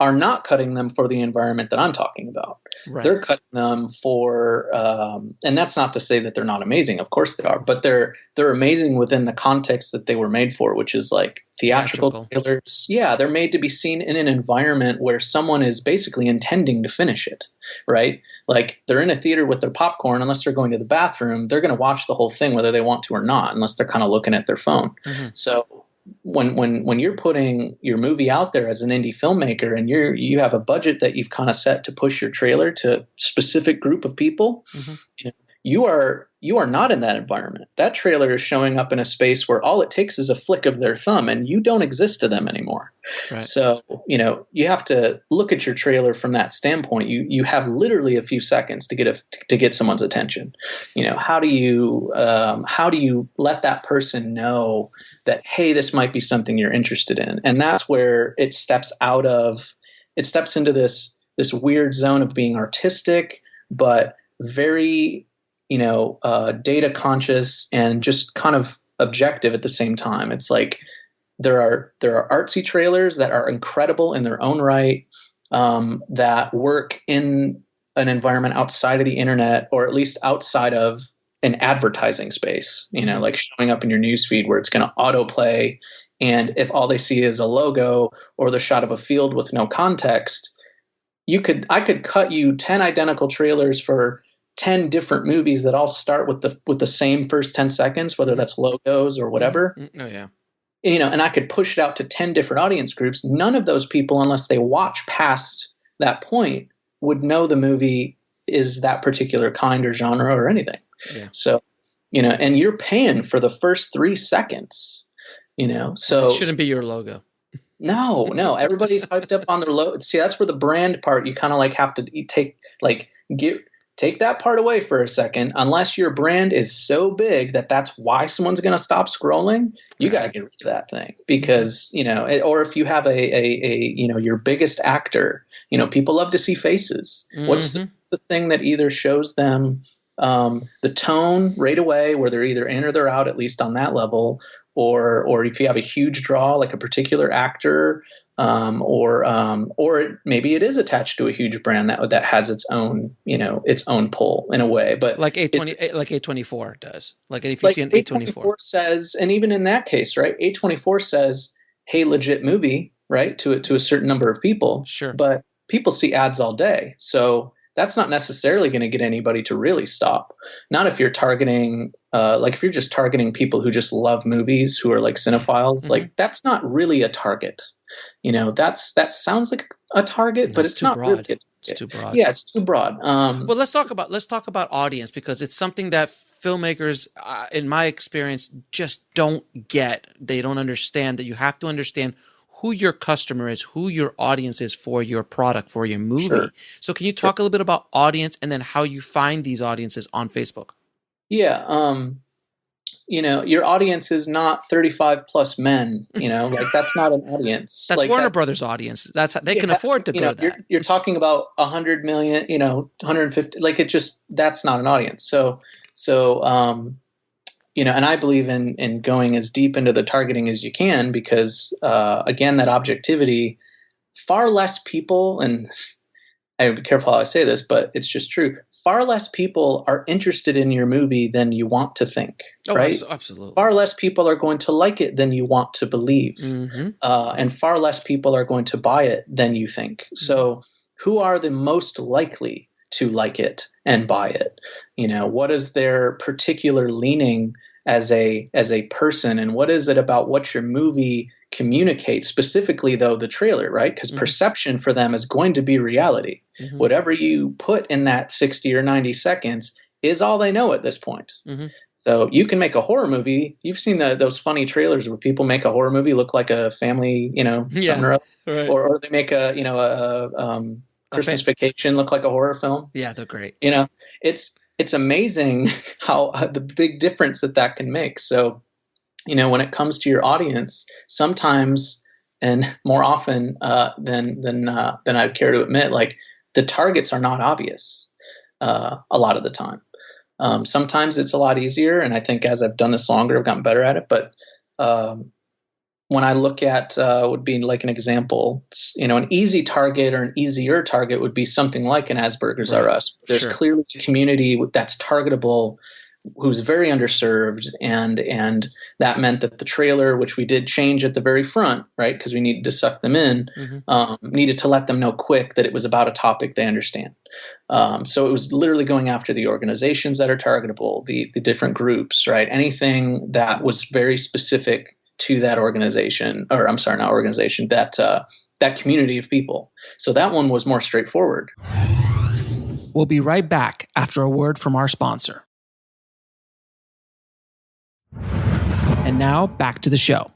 are not cutting them for the environment that I'm talking about. Right. They're cutting them for, and that's not to say that they're not amazing. Of course they are, but they're amazing within the context that they were made for, which is like theatrical trailers. Yeah, they're made to be seen in an environment where someone is basically intending to finish it, right? Like they're in a theater with their popcorn. Unless they're going to the bathroom, they're going to watch the whole thing whether they want to or not, unless they're kind of looking at their phone. Mm-hmm. So when you're putting your movie out there as an indie filmmaker and you have a budget that you've kind of set to push your trailer to a specific group of people, mm-hmm. You are not in that environment. That trailer is showing up in a space where all it takes is a flick of their thumb and you don't exist to them anymore. Right. So, you have to look at your trailer from that standpoint. You have literally a few seconds to get someone's attention. How do you let that person know that, hey, this might be something you're interested in? And that's where it steps into this weird zone of being artistic, but very, data conscious and just kind of objective at the same time. It's like there are artsy trailers that are incredible in their own right, that work in an environment outside of the internet, or at least outside of an advertising space, mm-hmm. like showing up in your newsfeed where it's going to autoplay. And if all they see is a logo or the shot of a field with no context, I could cut you 10 identical trailers for 10 different movies that all start with the same first 10 seconds, whether that's logos or whatever. Oh yeah. And I could push it out to 10 different audience groups. None of those people, unless they watch past that point, would know the movie is that particular kind or genre or anything. Yeah. So, and you're paying for the first 3 seconds, so it shouldn't be your logo. No, everybody's hyped up on their logo. See, that's where the brand part, you kind of like have to take that part away for a second. Unless your brand is so big that that's why someone's going to stop scrolling, you got to get rid of that thing because, or if you have a your biggest actor, people love to see faces. Mm-hmm. What's the thing that either shows them the tone right away where they're either in or they're out, at least on that level, or if you have a huge draw, like a particular actor, or maybe it is attached to a huge brand that has its own pull in a way, but like A24 does. Like if you see an A24 says, and even in that case, right? A24 says, "Hey, legit movie," right? To a certain number of people. Sure. But people see ads all day, so that's not necessarily going to get anybody to really stop. Not if you're targeting, if you're just targeting people who just love movies, who are like cinephiles, mm-hmm. like that's not really a target. That sounds like a target, but it's not broad. Really it's too broad. Yeah, it's too broad. Well, let's talk about audience, because it's something that filmmakers, in my experience, just don't get. They don't understand that you have to understand who your customer is, who your audience is for your product, for your movie. Sure. So can you talk a little bit about audience and then how you find these audiences on Facebook? Yeah. Your audience is not 35 plus men, like that's not an audience. That's like Warner Brothers audience. They can afford to go that. You're talking about 100 million, 150, that's not an audience. So, and I believe in going as deep into the targeting as you can, because, again, that objectivity, far less people, and I would be careful how I say this, but it's just true. Far less people are interested in your movie than you want to think, right? Absolutely. Far less people are going to like it than you want to believe. Mm-hmm. And far less people are going to buy it than you think. Mm-hmm. So who are the most likely to like it and buy it? What is their particular leaning as a person, and what is it about what your movie communicates, specifically though the trailer, right? Because mm-hmm. perception for them is going to be reality. Mm-hmm. Whatever you put in that 60 or 90 seconds is all they know at this point. Mm-hmm. So you can make a horror movie. You've seen those funny trailers where people make a horror movie look like a family, something or other. Right. Or they make a Christmas Vacation look like a horror film. Yeah, they're great. It's amazing how the big difference that can make. So, when it comes to your audience, sometimes and more often than I'd care to admit, like the targets are not obvious a lot of the time. Sometimes it's a lot easier, and I think as I've done this longer, I've gotten better at it. But when I look at would be like an example, an easy target or an easier target would be something like an Asperger's R Us. There's clearly a community that's targetable, who's very underserved, and that meant that the trailer, which we did change at the very front, right, because we needed to suck them in, needed to let them know quick that it was about a topic they understand. So it was literally going after the organizations that are targetable, the different groups, right, anything that was very specific to that organization, or I'm sorry, not organization, that community of people. So that one was more straightforward. We'll be right back after a word from our sponsor. And now back to the show.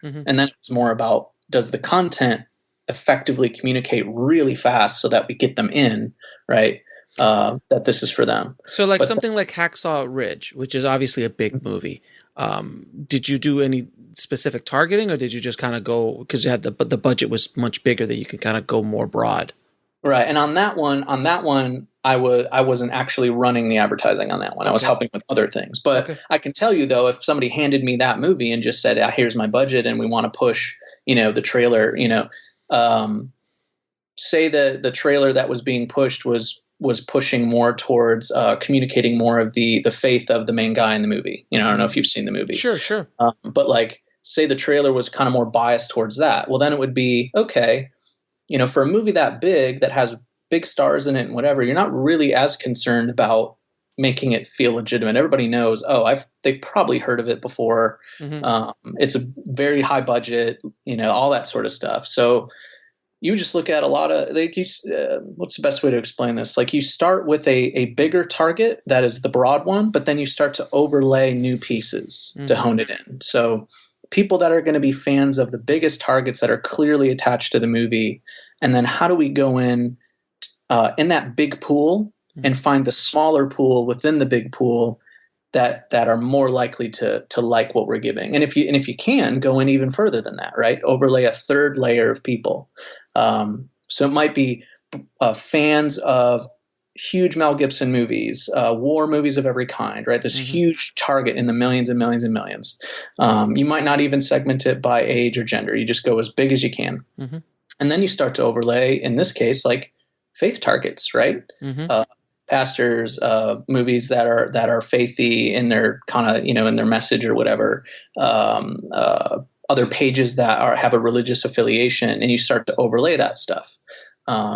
And then it was more about, does the content effectively communicate really fast so that we get them in, right? That this is for them. So like something like Hacksaw Ridge, which is obviously a big movie. Did you do any specific targeting, or did you just kind of go, because you had the budget was much bigger, that you could kind of go more broad? Right. And on that one, I wasn't actually running the advertising on that one. I was helping with other things. But I can tell you, though, if somebody handed me that movie and just said, here's my budget and we want to push, the trailer, say the trailer that was being pushed was pushing more towards communicating more of the faith of the main guy in the movie. I don't know if you've seen the movie. Sure. But like, say the trailer was kind of more biased towards that. Well, then it would be, okay, for a movie that big, that has big stars in it and whatever, you're not really as concerned about making it feel legitimate. Everybody knows, they've probably heard of it before. It's a very high budget, all that sort of stuff. So you just look at a lot of, what's the best way to explain this? Like, you start with a bigger target that is the broad one, but then you start to overlay new pieces to hone it in. So people that are going to be fans of the biggest targets that are clearly attached to the movie, and then how do we go in that big pool and find the smaller pool within the big pool that are more likely to like what we're giving. And if you can go in even further than that, right? Overlay a third layer of people. So it might be fans of huge Mel Gibson movies, war movies of every kind, right? This huge target in the millions and millions and millions. You might not even segment it by age or gender. You just go as big as you can. And then you start to overlay, in this case, like faith targets, right? Pastors, movies that are faithy in their kind of, in their message or whatever. Other pages that have a religious affiliation, and you start to overlay that stuff.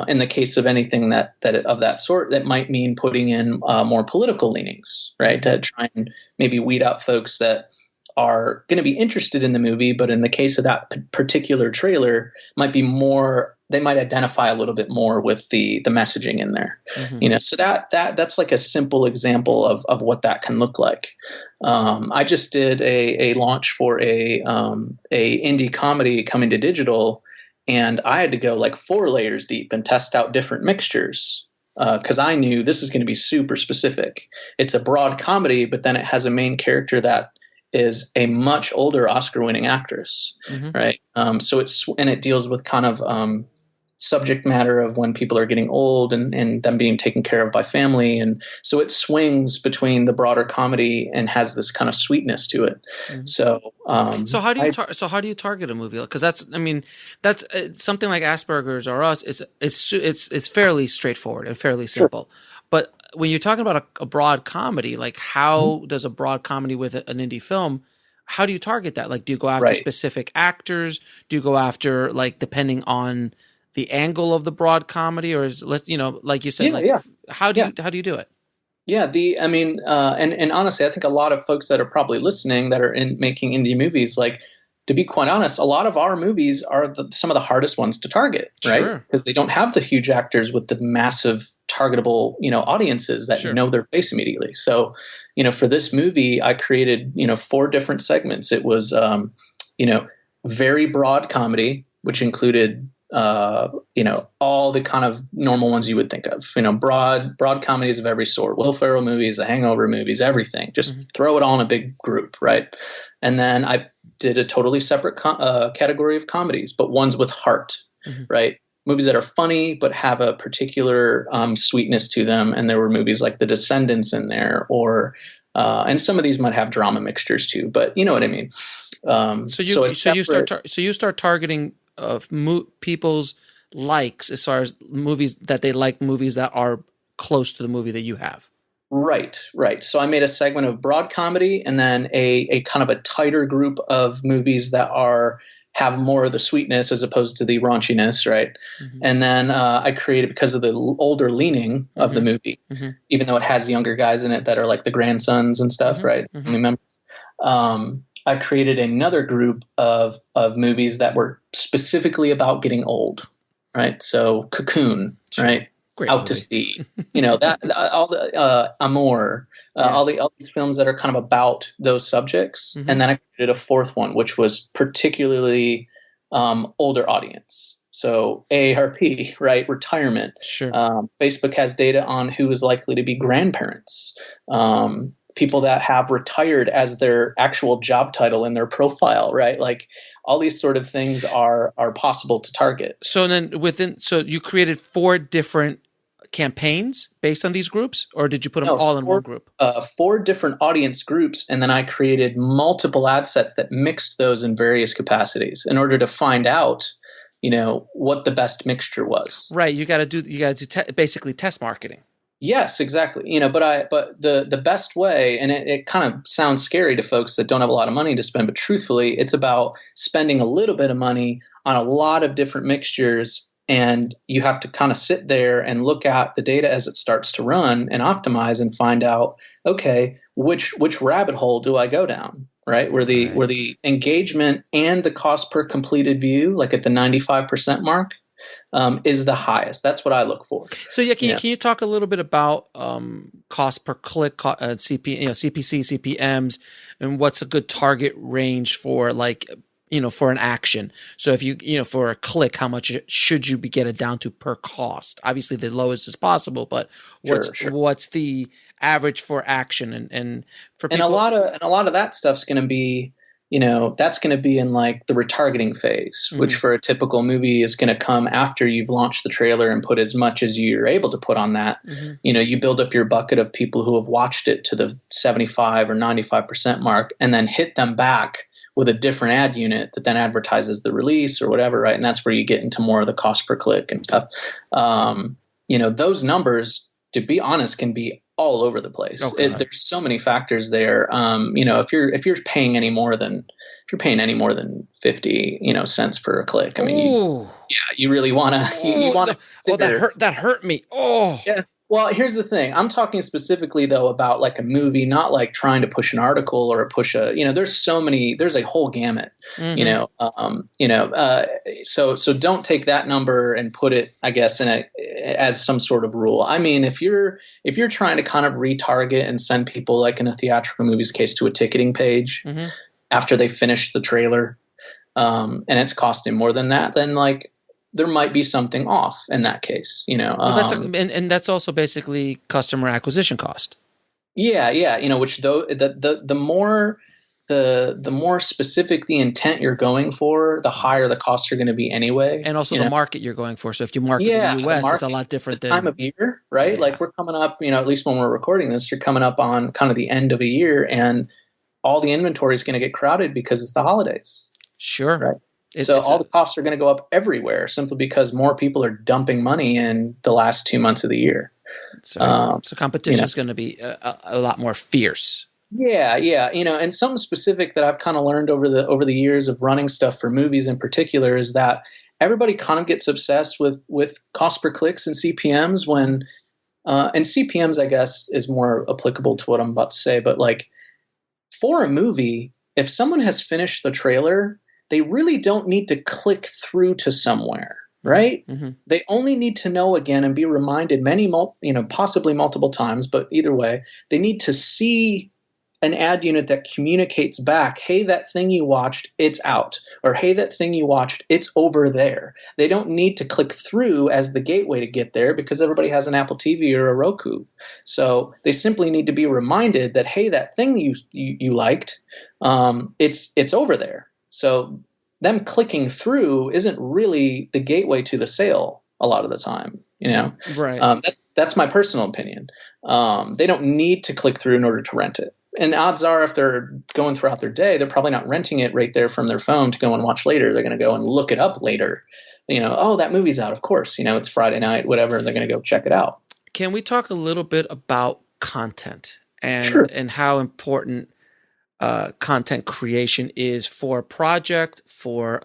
In the case of anything that of that sort, that might mean putting in more political leanings, right? To try and maybe weed out folks that are going to be interested in the movie, but in the case of that particular trailer, they might identify a little bit more with the messaging in there. So that's like a simple example of what that can look like. I just did a launch for a indie comedy coming to digital, and I had to go like 4 layers deep and test out different mixtures because I knew this is going to be super specific. It's a broad comedy, but then it has a main character that is a much older Oscar-winning actress, right? So it deals with kind of subject matter of when people are getting old and them being taken care of by family, and so it swings between the broader comedy and has this kind of sweetness to it. So how do you target a movie? Because that's something like Asperger's or Us. It's fairly straightforward and fairly simple, but when you're talking about a broad comedy, like how does a broad comedy with an indie film, how do you target that? Like, do you go after specific actors? Do you go after, like, depending on the angle of the broad comedy, or like you said, how do you do it? Yeah. And honestly, I think a lot of folks that are probably listening that are making indie movies, like, to be quite honest, a lot of our movies are some of the hardest ones to target, right? Because they don't have the huge actors with the massive targetable, audiences that know their face immediately. So, for this movie, I created, 4 different segments. It was, very broad comedy, which included, all the kind of normal ones you would think of, broad comedies of every sort, Will Ferrell movies, the Hangover movies, everything, just throw it all in a big group. Right. And then I did a totally separate category of comedies, but ones with heart, right? Movies that are funny, but have a particular sweetness to them. And there were movies like The Descendants in there, or and some of these might have drama mixtures too, but you know what I mean? So it's separate. you start targeting people's likes as far as movies that they like, movies that are close to the movie that you have. Right. So I made a segment of broad comedy, and then a kind of a tighter group of movies that have more of the sweetness as opposed to the raunchiness, right? Mm-hmm. And then I created, because of the older leaning of the movie, even though it has younger guys in it that are like the grandsons and stuff, right? Family members. I created another group of movies that were specifically about getting old, right? So Cocoon, right? Great Out movie. to Sea, that all the Amour, all these films that are kind of about those subjects. And then I created a fourth one, which was particularly older audience. So AARP, right? Retirement. Sure. Facebook has data on who is likely to be grandparents. People that have retired as their actual job title in their profile, right? Like all these sort of things are possible to target. So then so you created 4 different campaigns based on these groups, or did you put them all in one group? 4 different audience groups, and then I created multiple ad sets that mixed those in various capacities in order to find out, what the best mixture was. Right. You got to do basically test marketing. Yes, exactly. But the best way, and it kind of sounds scary to folks that don't have a lot of money to spend, but truthfully, it's about spending a little bit of money on a lot of different mixtures, and you have to kind of sit there and look at the data as it starts to run and optimize and find out, okay, which rabbit hole do I go down, right? Where the engagement and the cost per completed view, like at the 95% mark, is the highest. That's what I look for. So can you talk a little bit about cost per click, CPC, CPMs, and what's a good target range for for an action? So if you for a click, how much should you get it down to per cost? Obviously the lowest as possible, but what's the average for action and for people? And a lot of that stuff's going to be, that's going to be in like the retargeting phase, which for a typical movie is going to come after you've launched the trailer and put as much as you're able to put on that. You build up your bucket of people who have watched it to the 75 or 95% mark, and then hit them back with a different ad unit that then advertises the release or whatever, right? And that's where you get into more of the cost per click and stuff. Those numbers, to be honest, can be all over the place. Okay. There's so many factors there. If you're paying any more than 50, cents per click, I mean, you really want to. That hurt me. Oh, yeah. Well, here's the thing. I'm talking specifically though about like a movie, not like trying to push an article or push there's a whole gamut, so don't take that number and put it, I guess, as some sort of rule. I mean, if you're trying to kind of retarget and send people, like in a theatrical movie's case, to a ticketing page after they finish the trailer, and it's costing more than that, then like, there might be something off in that case, and that's also basically customer acquisition cost. Yeah. Which though the more specific the intent you're going for, the higher the costs are going to be anyway. And also the market you're going for. So if you market in the US, it's a lot different than time of year, right? Yeah. Like we're coming up, at least when we're recording this, you're coming up on kind of the end of a year, and all the inventory is going to get crowded because it's the holidays. Sure. Right. So all the costs are going to go up everywhere simply because more people are dumping money in the last 2 months of the year. So competition is going to be a lot more fierce. Yeah. And something specific that I've kind of learned over the years of running stuff for movies in particular is that everybody kind of gets obsessed with cost per clicks and CPMs and CPMs, I guess, is more applicable to what I'm about to say. But like for a movie, if someone has finished the trailer, they really don't need to click through to somewhere, right? They only need to know again and be reminded possibly multiple times, but either way, they need to see an ad unit that communicates back, hey, that thing you watched, it's out. Or hey, that thing you watched, it's over there. They don't need to click through as the gateway to get there because everybody has an Apple TV or a Roku. So they simply need to be reminded that, hey, that thing you liked, it's over there. So them clicking through isn't really the gateway to the sale a lot of the time, Right. That's my personal opinion. They don't need to click through in order to rent it. And odds are, if they're going throughout their day, they're probably not renting it right there from their phone to go and watch later. They're going to go and look it up later. Oh, that movie's out. Of course, it's Friday night, whatever. They're going to go check it out. Can we talk a little bit about content and Sure. and how important content creation is for a project, for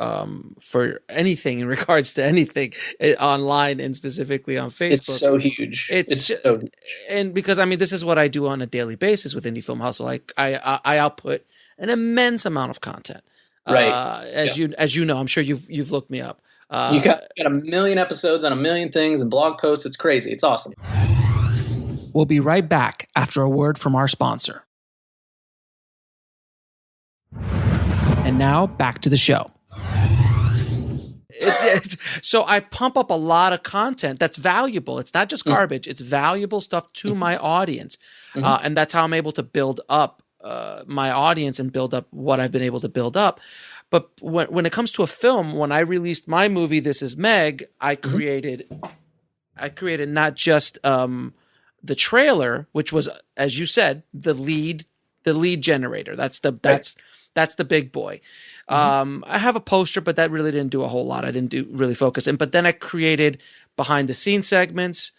anything in regards to anything online and specifically on Facebook? It's so huge. It's so huge. And because this is what I do on a daily basis with Indie Film Hustle. I output an immense amount of content. Right. As you know, I'm sure you've looked me up. You got a million episodes on a million things and blog posts. It's crazy. It's awesome. We'll be right back after a word from our sponsor. And now back to the show. So I pump up a lot of content that's valuable. It's not just garbage. It's valuable stuff to my audience. And that's how I'm able to build up my audience and build up what I've been able to build up. But when it comes to a film, when I released my movie, This Is Meg, I created not just the trailer, which was, as you said, the lead generator. That's the big boy. I have a poster, but that really didn't do a whole lot. I didn't really focus in. But then I created behind the scenes segments.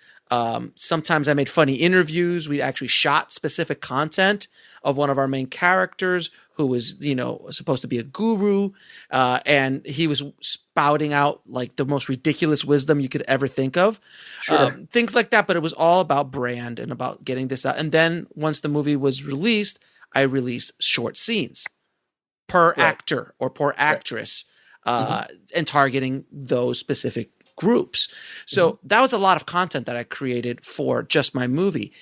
Sometimes I made funny interviews. We actually shot specific content of one of our main characters who was, supposed to be a guru. And he was spouting out like the most ridiculous wisdom you could ever think of. Sure. Things like that. But it was all about brand and about getting this out. And then once the movie was released, I released short scenes per actor or per actress, and targeting those specific groups. So that was a lot of content that I created for just my movie.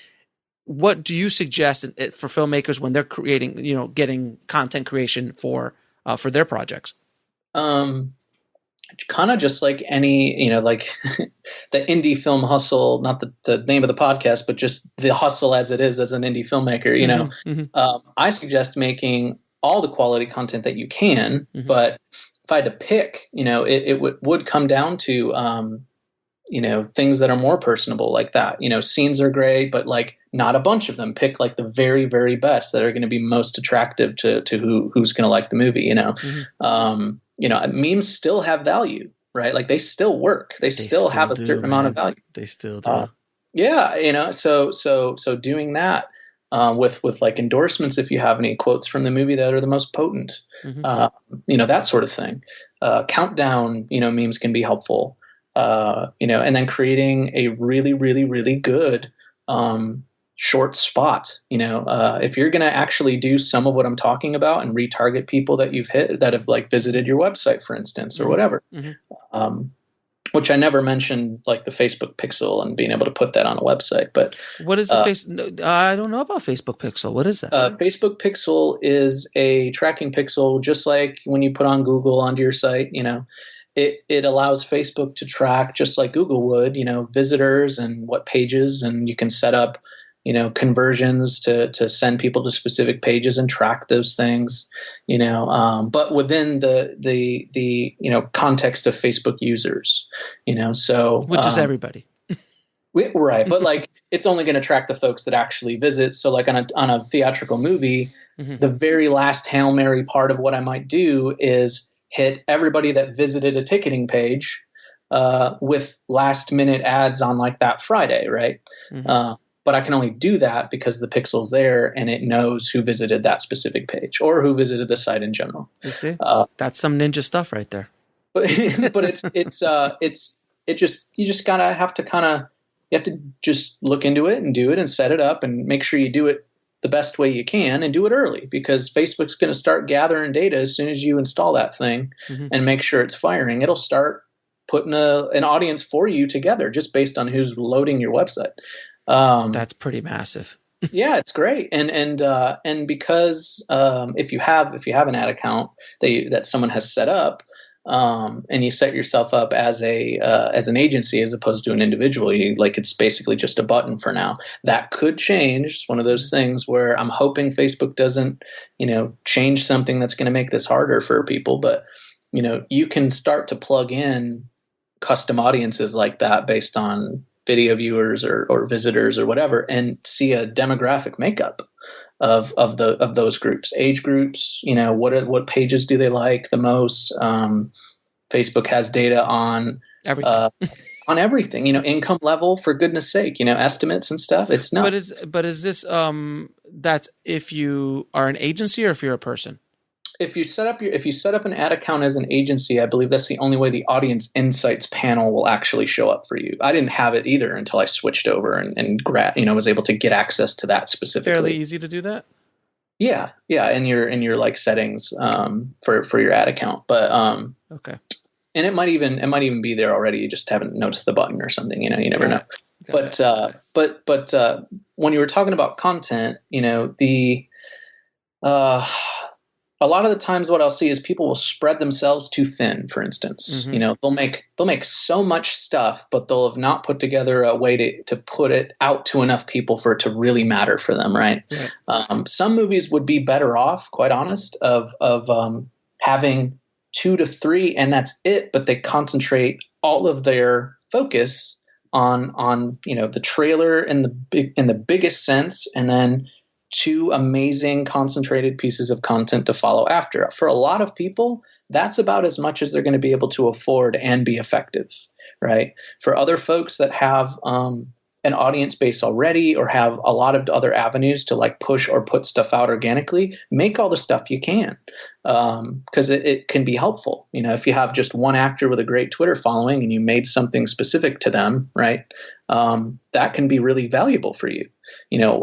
What do you suggest for filmmakers when they're creating, getting content creation for their projects? Kind of just like any, like the indie film hustle, not the name of the podcast, but just the hustle as it is as an indie filmmaker, I suggest making all the quality content that you can, but if I had to pick, it would come down to, things that are more personable like that. Scenes are great, but like not a bunch of them. Pick like the very, very best that are going to be most attractive to who's going to like the movie. Memes still have value, right? Like they still work. They still have a certain amount of value. They still do. So doing that. With like endorsements, if you have any quotes from the movie that are the most potent, that sort of thing. Countdown, memes can be helpful, and then creating a really, really, really good short spot. If you're going to actually do some of what I'm talking about and retarget people that you've hit that have like visited your website, for instance, or whatever. Which I never mentioned, like the Facebook pixel and being able to put that on a website. But what is the I don't know about Facebook pixel. What is that? Facebook pixel is a tracking pixel, just like when you put on Google onto your site. It allows Facebook to track, just like Google would, visitors and what pages, and you can set up, conversions to send people to specific pages and track those things, but within the context of Facebook users, so which is everybody. Right. But like, it's only going to track the folks that actually visit. So like on a theatrical movie, the very last Hail Mary part of what I might do is hit everybody that visited a ticketing page, with last minute ads on like that Friday. Right. But I can only do that because the pixel's there and it knows who visited that specific page or who visited the site in general. You see, that's some ninja stuff right there. But you have to just look into it and do it and set it up and make sure you do it the best way you can and do it early, because Facebook's going to start gathering data as soon as you install that thing and make sure it's firing. It'll start putting an audience for you together just based on who's loading your website. That's pretty massive. Yeah, it's great. And because if you have an ad account that someone has set up, and you set yourself up as an agency as opposed to an individual, it's basically just a button for now. That could change. It's one of those things where I'm hoping Facebook doesn't, change something that's going to make this harder for people. But, you can start to plug in custom audiences like that based on video viewers or visitors or whatever, and see a demographic makeup. of those groups, age groups. What pages do they like the most? Facebook has data on Everything. On everything. Income level, for goodness sake. Estimates and stuff. It's not. But is this that's if you are an agency or if you're a person? If you set up an ad account as an agency, I believe that's the only way the audience insights panel will actually show up for you. I didn't have it either until I switched over and was able to get access to that specifically. Fairly easy to do that. Yeah, in your like settings for your ad account, but okay. And it might even be there already. You just haven't noticed the button or something. You never know. But when you were talking about content, a lot of the times what I'll see is people will spread themselves too thin, for instance. Mm-hmm. They'll make so much stuff, but they'll have not put together a way to put it out to enough people for it to really matter for them, right? Yeah. Some movies would be better off, quite honest, of having 2 to 3 and that's it, but they concentrate all of their focus on the trailer in the biggest sense, and then 2 amazing concentrated pieces of content to follow after. For a lot of people, that's about as much as they're going to be able to afford and be effective, right? For other folks that have an audience base already or have a lot of other avenues to like push or put stuff out organically, make all the stuff you can, because it can be helpful. If you have just one actor with a great Twitter following and you made something specific to them, right? That can be really valuable for you.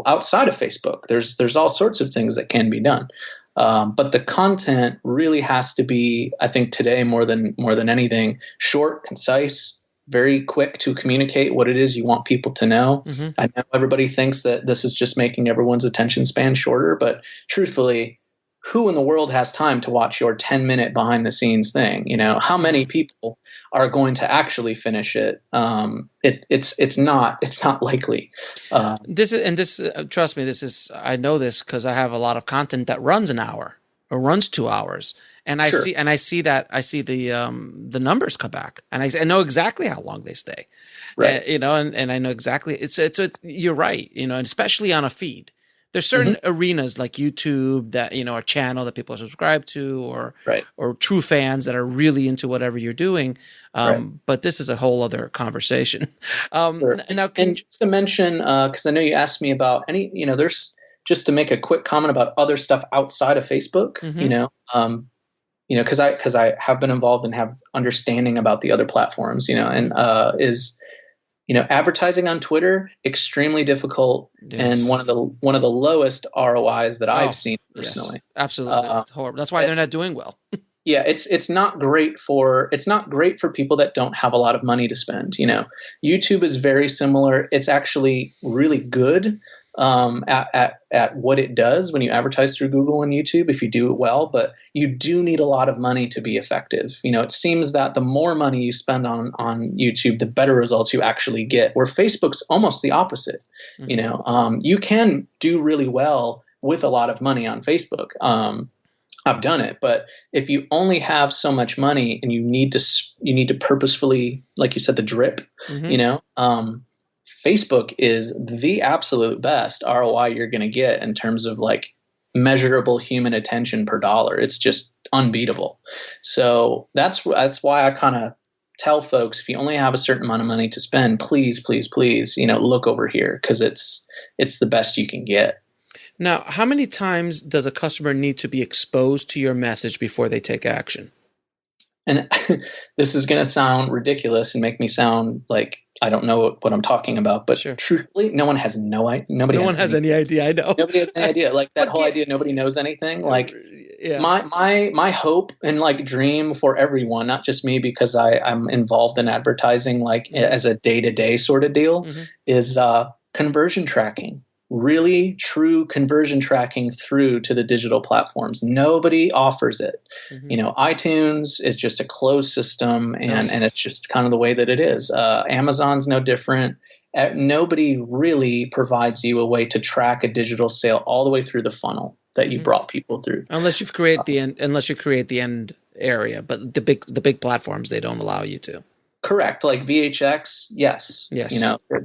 Outside of Facebook, there's all sorts of things that can be done. But the content really has to be, I think today more than anything, short, concise, very quick to communicate what it is you want people to know. Mm-hmm. I know everybody thinks that this is just making everyone's attention span shorter, but truthfully, who in the world has time to watch your 10-minute behind the scenes thing? How many people are going to actually finish it? It's not likely. Trust me, I know this because I have a lot of content that runs an hour or runs 2 hours. And I see the numbers come back, and I know exactly how long they stay, right? And I know exactly it's you're right, and especially on a feed, there's certain arenas like YouTube that a channel that people subscribe to, or true fans that are really into whatever you're doing. But this is a whole other conversation. Sure. Now, and just to mention, because I know you asked me about any, there's just to make a quick comment about other stuff outside of Facebook, because I have been involved and have understanding about the other platforms, advertising on Twitter, extremely difficult, and one of the lowest ROIs that I've seen personally. Yes, absolutely, it's horrible. That's why they're not doing well. Yeah, it's not great for people that don't have a lot of money to spend. YouTube is very similar. It's actually really good at what it does when you advertise through Google and YouTube if you do it well, but you do need a lot of money to be effective. It seems that the more money you spend on YouTube, the better results you actually get, where Facebook's almost the opposite. Mm-hmm. You can do really well with a lot of money on Facebook. I've done it, but if you only have so much money and you need to purposefully, like you said, the drip, Facebook is the absolute best ROI you're going to get in terms of like measurable human attention per dollar. It's just unbeatable. So that's why I kind of tell folks, if you only have a certain amount of money to spend, please, look over here, because it's the best you can get. Now, how many times does a customer need to be exposed to your message before they take action? And this is going to sound ridiculous and make me sound like I don't know what I'm talking about, but truthfully, no one has any idea. I know. Nobody has any idea. Like that whole idea, nobody knows anything. Like my hope and like dream for everyone, not just me, because I'm involved in advertising, like as a day-to-day sort of deal, is conversion tracking. Really true conversion tracking through to the digital platforms. Nobody offers it. iTunes is just a closed system, and it's just kind of the way that it is. Amazon's no different. Nobody really provides you a way to track a digital sale all the way through the funnel that you brought people through. Unless you create the end area, but the big platforms, they don't allow you to. Correct. Like VHX, yes.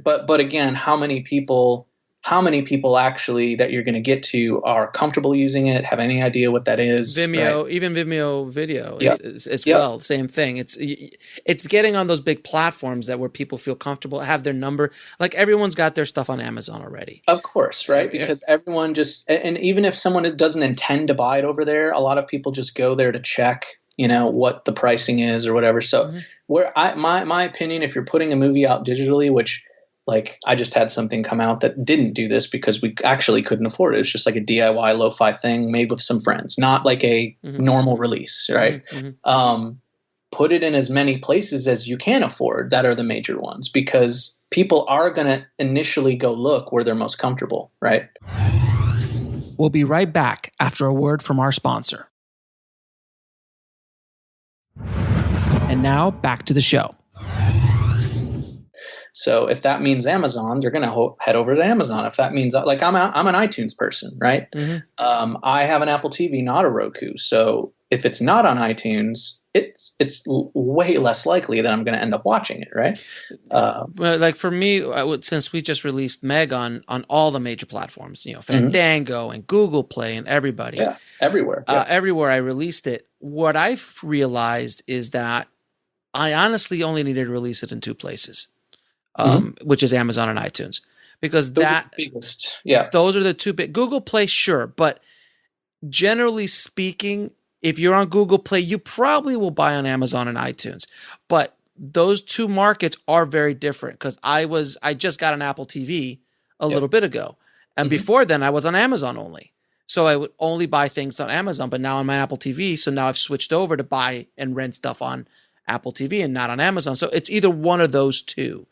But again, how many people how many people actually that you're going to get to are comfortable using it, have any idea what that is. Vimeo, right? even Vimeo video Yep. is as Yep. well. Same thing. It's getting on those big platforms that where people feel comfortable, have their number. Like everyone's got their stuff on Amazon already. Of course, right? Because everyone just, and even if someone doesn't intend to buy it over there, a lot of people just go there to check, what the pricing is or whatever. So my opinion, if you're putting a movie out digitally, which like I just had something come out that didn't do this because we actually couldn't afford it. It's just like a DIY lo-fi thing made with some friends, not like a normal release, right? Put it in as many places as you can afford that are the major ones, because people are going to initially go look where they're most comfortable, right? We'll be right back after a word from our sponsor. And now back to the show. So if that means Amazon, they're going to head over to Amazon. If that means like I'm an iTunes person, right? I have an Apple TV, not a Roku. So if it's not on iTunes, it's way less likely that I'm going to end up watching it, right? Well, like for me, since we just released Meg on all the major platforms, Fandango and Google Play and everybody, everywhere, everywhere I released it. What I've realized is that I honestly only needed to release it in 2 places. Which is Amazon and iTunes, because those are the biggest. Yeah, those are the 2 big. Google Play, sure, but generally speaking, if you're on Google Play, you probably will buy on Amazon and iTunes. But those 2 markets are very different, because I just got an Apple TV a little bit ago, and before then I was on Amazon only. So I would only buy things on Amazon, but now I'm on Apple TV, so now I've switched over to buy and rent stuff on Apple TV and not on Amazon. So it's either one of those 2.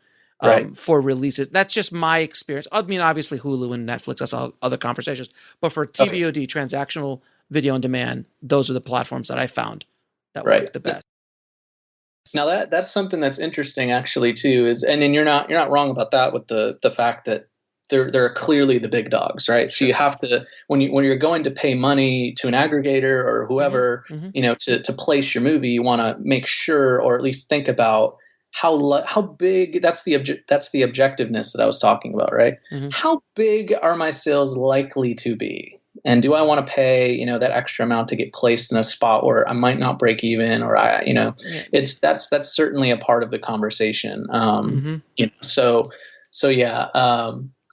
For releases. That's just my experience. I mean, obviously Hulu and Netflix, that's all other conversations. But for TVOD, transactional video on demand, those are the platforms that I found that work the best. Now that's something that's interesting actually too, is, and then you're not wrong about that with the fact that they're clearly the big dogs, right? So you have to, when you're going to pay money to an aggregator or whoever, to place your movie, you want to make sure, or at least think about how big, that's the objectiveness that I was talking about, right? How big are my sales likely to be? And do I want to pay, that extra amount to get placed in a spot where I might not break even, or that's certainly a part of the conversation.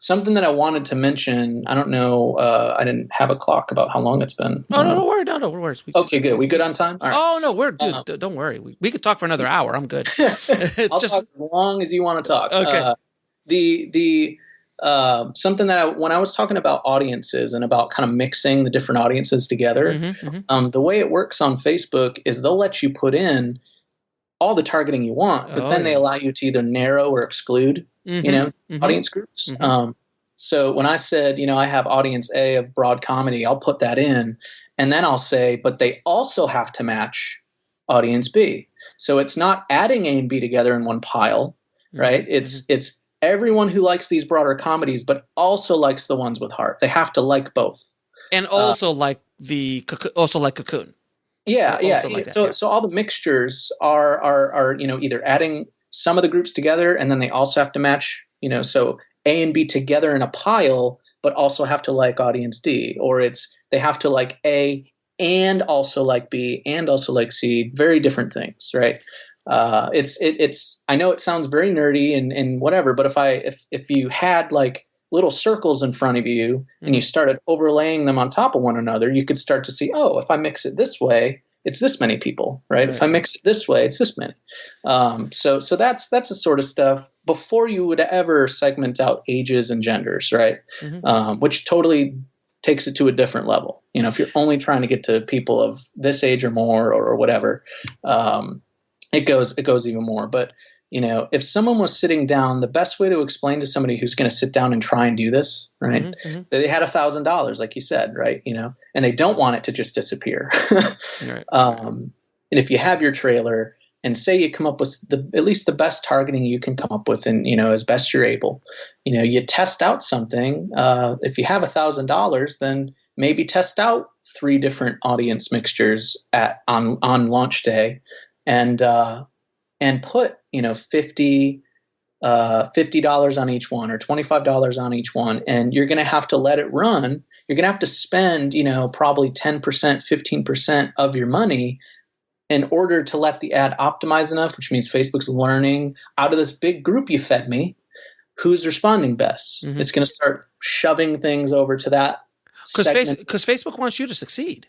Something that I wanted to mention, I don't know, I didn't have a clock about how long it's been. Oh, no, don't worry. No, we're okay, good. We good on time? All right. Oh, no, don't worry. We could talk for another hour. I'm good. I'll talk as long as you want to talk. Okay. Something that when I was talking about audiences and about kind of mixing the different audiences together, the way it works on Facebook is they'll let you put in all the targeting you want, but then they allow you to either narrow or exclude, audience groups. So when I said, I have audience A of broad comedy, I'll put that in, and then I'll say, but they also have to match audience B. So it's not adding A and B together in one pile, right? It's everyone who likes these broader comedies, but also likes the ones with heart. They have to like both. And also like Cocoon. Yeah. So all the mixtures are either adding some of the groups together, and then they also have to match, so A and B together in a pile, but also have to like audience D, or they have to like A and also like B and also like C. Very different things, right? It's I know it sounds very nerdy and whatever, but if you had like little circles in front of you and you started overlaying them on top of one another, you could start to see, oh, if I mix it this way, it's this many people, right? If I mix it this way, it's this many. So that's the sort of stuff before you would ever segment out ages and genders, right? Which totally takes it to a different level. If you're only trying to get to people of this age or more or whatever, it goes even more. But if someone was sitting down, the best way to explain to somebody who's going to sit down and try and do this, right? So they had $1,000, like you said, right? And they don't want it to just disappear. Right. And if you have your trailer and say you come up with at least the best targeting you can come up with, and as best you're able, you test out something. If you have $1,000, then maybe test out 3 different audience mixtures on launch day, and put 50 $50 on each one or $25 on each one, and you're going to have to let it run. You're going to have to spend, probably 10%, 15% of your money in order to let the ad optimize enough, which means Facebook's learning out of this big group you fed me, who's responding best. Mm-hmm. It's going to start shoving things over to that segment. Because Facebook wants you to succeed.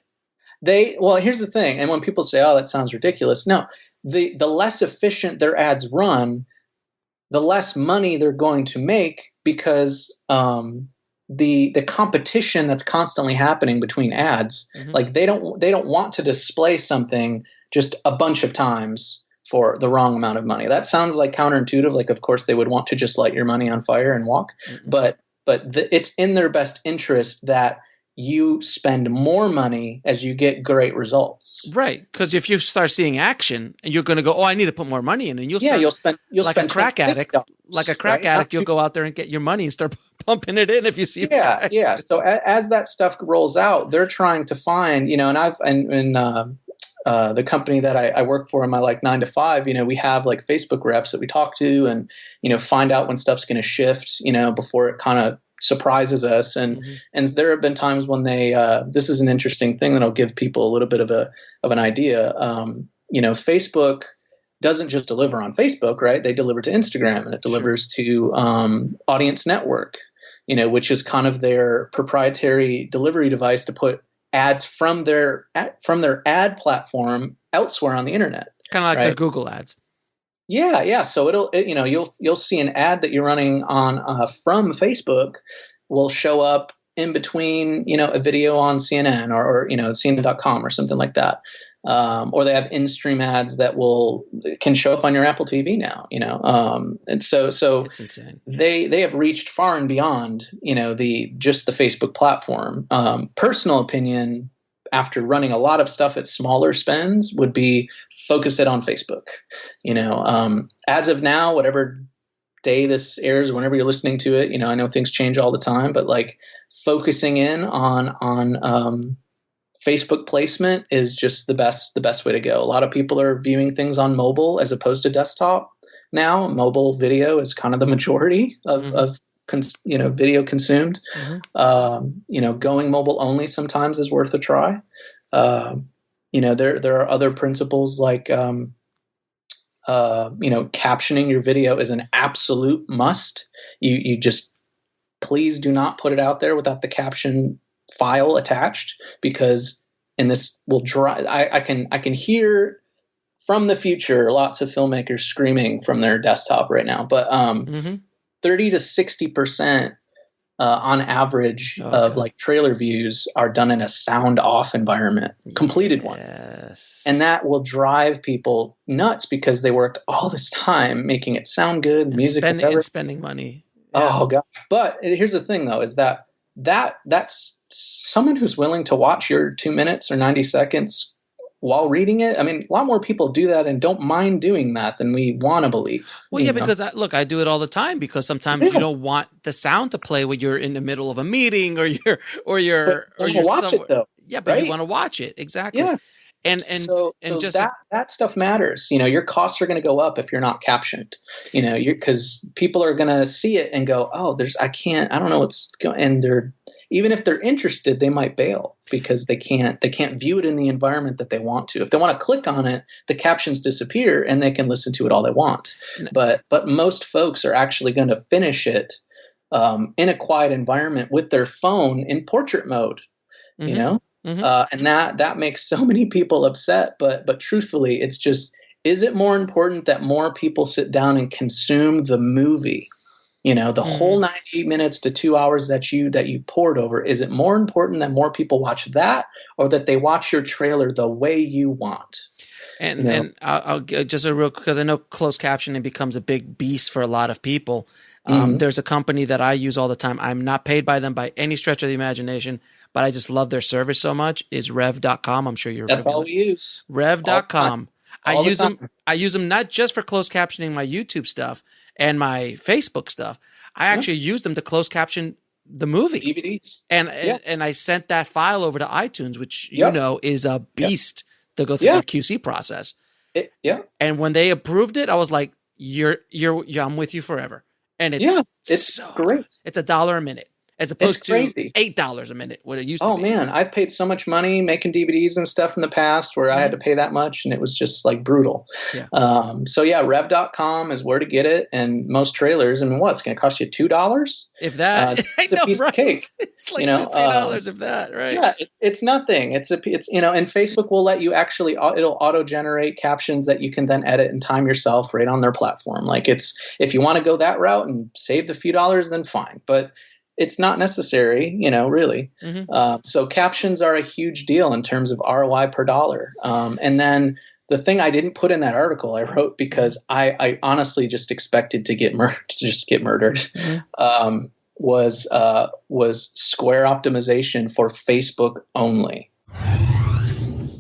Here's the thing. And when people say, oh, that sounds ridiculous. No, the less efficient their ads run, the less money they're going to make, because the competition that's constantly happening between ads, mm-hmm. like they don't want to display something just a bunch of times for the wrong amount of money. That sounds like counterintuitive. Like, of course, they would want to just light your money on fire and walk. Mm-hmm. But it's in their best interest that you spend more money as you get great results. Right. Because if you start seeing action, and you're going to go, oh, I need to put more money in, and you'll spend like a crack addict. Like a crack addict, you'll go out there and get your money and start pumping it in if you see. Yeah. So as that stuff rolls out, they're trying to find, and the company that I work for in my 9 to 5, we have Facebook reps that we talk to and, find out when stuff's going to shift, before it kind of surprises us. And, mm-hmm. and there have been times when they, this is an interesting thing that'll give people a little bit of an idea. Facebook doesn't just deliver on Facebook, right? They deliver to Instagram, and it delivers to Audience Network, which is kind of their proprietary delivery device to put ads from their ad platform elsewhere on the internet. Kind of like the Google ads. Yeah. So you'll see an ad that you're running on from Facebook will show up in between, a video on CNN or CNN.com or something like that. Or they have in-stream ads that can show up on your Apple TV now, and so it's insane. They have reached far and beyond, the Facebook platform. Personal opinion, after running a lot of stuff at smaller spends, would be focus it on Facebook. As of now, whatever day this airs, whenever you're listening to it, I know things change all the time, but focusing in on Facebook placement is just the best way to go. A lot of people are viewing things on mobile as opposed to desktop now. Mobile video is kind of the majority of, mm-hmm. Video consumed. Mm-hmm. Going mobile only sometimes is worth a try. There are other principles like, captioning your video is an absolute must. You just please do not put it out there without the caption file attached, because this will drive. I can hear from the future lots of filmmakers screaming from their desktop right now, but 30 to 60% on average of trailer views are done in a sound off environment, completed one, and that will drive people nuts because they worked all this time making it sound good, and music, spending money. Oh gosh! But here's the thing, though, is that's someone who's willing to watch your 2 minutes or 90 seconds while reading it. I mean, a lot more people do that and don't mind doing that than we want to believe. Well, yeah, because I do it all the time, because sometimes you don't want the sound to play when you're in the middle of a meeting or you're watch it though. Yeah, but you want to watch it. Exactly. Yeah. And just that stuff matters. Your costs are going to go up if you're not captioned, because people are going to see it and go, oh, I don't know what's going, and even if they're interested, they might bail because they can't view it in the environment that they want to. If they want to click on it, the captions disappear and they can listen to it all they want. But most folks are actually going to finish it in a quiet environment with their phone in portrait mode, Mm-hmm. And that makes so many people upset. But truthfully, it's just, is it more important that more people sit down and consume the movie? The whole 90 minutes to 2 hours that you poured over, is it more important that more people watch that, or that they watch your trailer the way you want? And I'll just because I know closed captioning becomes a big beast for a lot of people. There's a company that I use all the time. I'm not paid by them by any stretch of the imagination, but I just love their service so much. Is Rev.com. I'm sure you're familiar. That's all we use. Rev.com. I use them not just for closed captioning my YouTube stuff and my Facebook stuff. I actually use them to close caption the movie. DVDs. And I sent that file over to iTunes, which is a beast to go through the QC process. And when they approved it, I was like, I'm with you forever. And it's so great. It's $1 a minute as opposed to $8 a minute, what it used to be. Oh man, I've paid so much money making DVDs and stuff in the past where I had to pay that much, and it was just like brutal. Yeah. So yeah, rev.com is where to get it, and most trailers. And it's going to cost you $2? If that, I know, a piece of cake. It's like $2-3 if that, right? Yeah, it's nothing. It's and Facebook will let you actually, it'll auto generate captions that you can then edit and time yourself right on their platform. Like if you want to go that route and save the few dollars, then fine. But it's not necessary, really. So captions are a huge deal in terms of ROI per dollar. And then the thing I didn't put in that article I wrote because I honestly just expected to get murdered. Was Square optimization for Facebook only.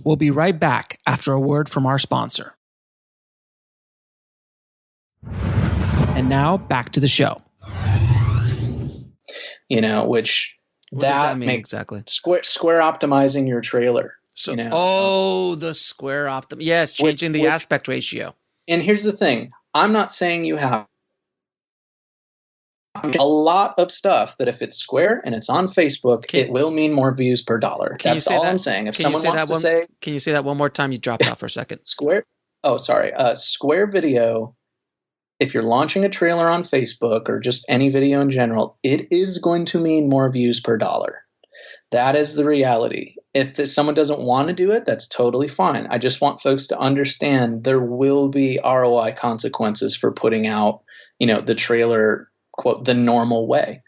We'll be right back after a word from our sponsor. And now back to the show. Which what does that mean makes exactly? Square optimizing your trailer. So, the Square yes, changing the aspect ratio. And here's the thing: I'm not saying you have a lot of stuff that if it's Square and it's on Facebook, it will mean more views per dollar. That's all I'm saying. If someone wants to say, can you say that one more time? You dropped out for a second. Square. Oh, sorry. Square Video. If you're launching a trailer on Facebook or just any video in general, it is going to mean more views per dollar. That is the reality. If someone doesn't want to do it, that's totally fine. I just want folks to understand there will be ROI consequences for putting out, the trailer, quote, the normal way,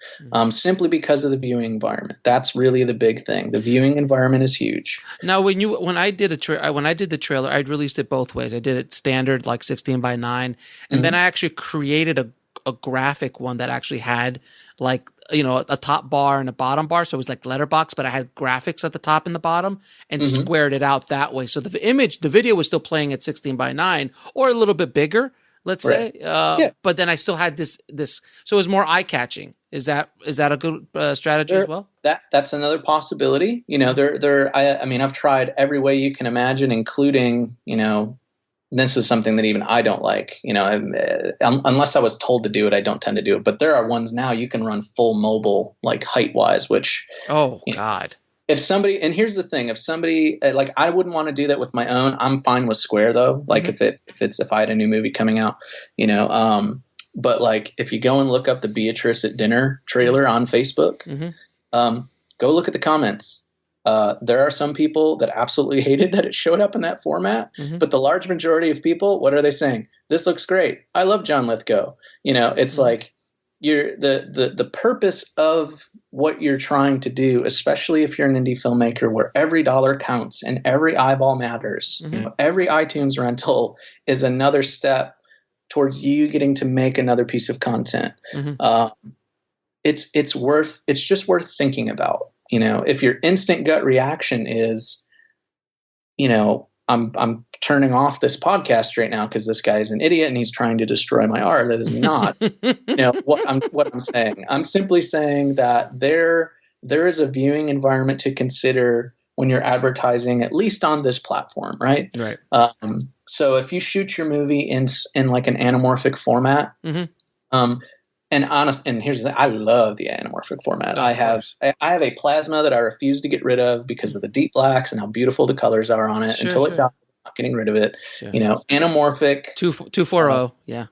simply because of the viewing environment. That's really the big thing. The viewing environment is huge. Now, when I did the trailer, I released it both ways. I did it standard, like 16:9, and then I actually created a graphic one that actually had like a top bar and a bottom bar, so it was like letterbox, but I had graphics at the top and the bottom, and squared it out that way. So the video was still playing at 16:9 or a little bit bigger. Let's say, but then I still had this, so it was more eye catching. Is that a good strategy as well? That's another possibility. I've tried every way you can imagine, including, this is something that even I don't like, unless I was told to do it, I don't tend to do it. But there are ones now you can run full mobile, like height wise, which, God. If somebody, and here's the thing, if somebody, like, I wouldn't want to do that with my own. I'm fine with Square though. Like if I had a new movie coming out, but like if you go and look up the Beatrice at Dinner trailer on Facebook, go look at the comments. There are some people that absolutely hated that it showed up in that format, but the large majority of people, what are they saying? This looks great. I love John Lithgow. It's like the purpose of what you're trying to do, especially if you're an indie filmmaker where every dollar counts and every eyeball matters. Every iTunes rental is another step towards you getting to make another piece of content. It's just worth thinking about. If your instant gut reaction is, I'm turning off this podcast right now because this guy is an idiot and he's trying to destroy my art. That is not, what I'm saying. I'm simply saying that there is a viewing environment to consider when you're advertising, at least on this platform, right? Right. So if you shoot your movie in like an anamorphic format, and here's I love the anamorphic format. I have a plasma that I refuse to get rid of because of the deep blacks and how beautiful the colors are on it. It dies, I'm not getting rid of it. Anamorphic 240. Yeah.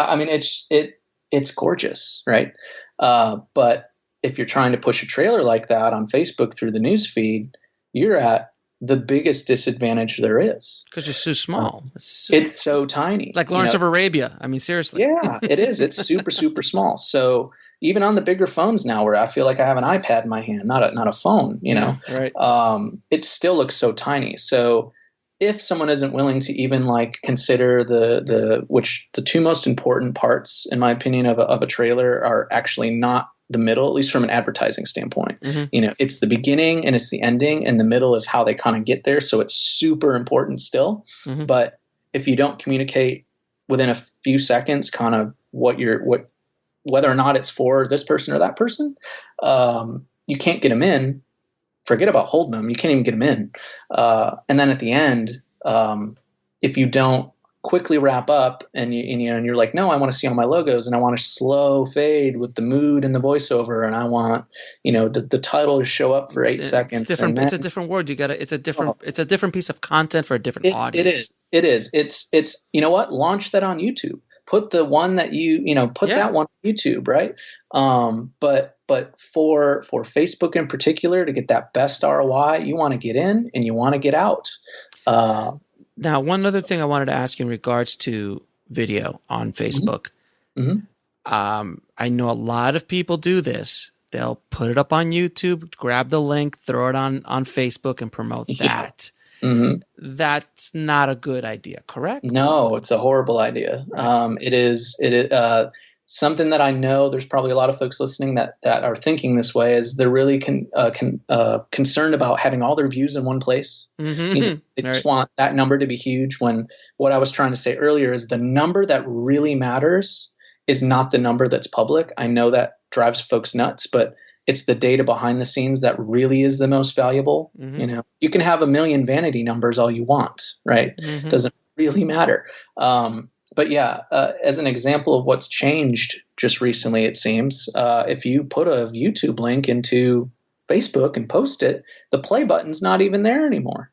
I mean it's gorgeous, right? But if you're trying to push a trailer like that on Facebook through the news feed, you're at the biggest disadvantage there is. Because you're so small. It's so tiny. Like Lawrence of Arabia. I mean, seriously. Yeah, it is. It's super, super small. So even on the bigger phones now where I feel like I have an iPad in my hand, not a phone, right. It still looks so tiny. So if someone isn't willing to even like consider the two most important parts, in my opinion, of a trailer are actually not the middle, at least from an advertising standpoint. It's the beginning and it's the ending, and the middle is how they kind of get there. So it's super important still. But if you don't communicate within a few seconds, kind of whether or not it's for this person or that person, you can't get them in. Forget about holding them. You can't even get them in. And then at the end, if you don't quickly wrap up and you're like, no, I want to see all my logos and I want a slow fade with the mood and the voiceover. And I want, the title to show up for 8 seconds. It's different. It's a different word. It's a different piece of content for a different audience. It is. It's, you know what? Launch that on YouTube. Put the one that that one on YouTube, right? But for Facebook in particular, to get that best ROI, you want to get in and you want to get out. Now, one other thing I wanted to ask you in regards to video on Facebook. Mm-hmm. I know a lot of people do this. They'll put it up on YouTube, grab the link, throw it on Facebook and promote that. Mm-hmm. That's not a good idea, correct? No, it's a horrible idea. Right. It is something that I know there's probably a lot of folks listening that are thinking this way, is they're really concerned about having all their views in one place. Mm-hmm. They just want that number to be huge, when what I was trying to say earlier is the number that really matters is not the number that's public. I know that drives folks nuts, but it's the data behind the scenes that really is the most valuable. Mm-hmm. You can have a million vanity numbers all you want, right? Mm-hmm. Doesn't really matter. But yeah, as an example of what's changed just recently, it seems, if you put a YouTube link into Facebook and post it, the play button's not even there anymore.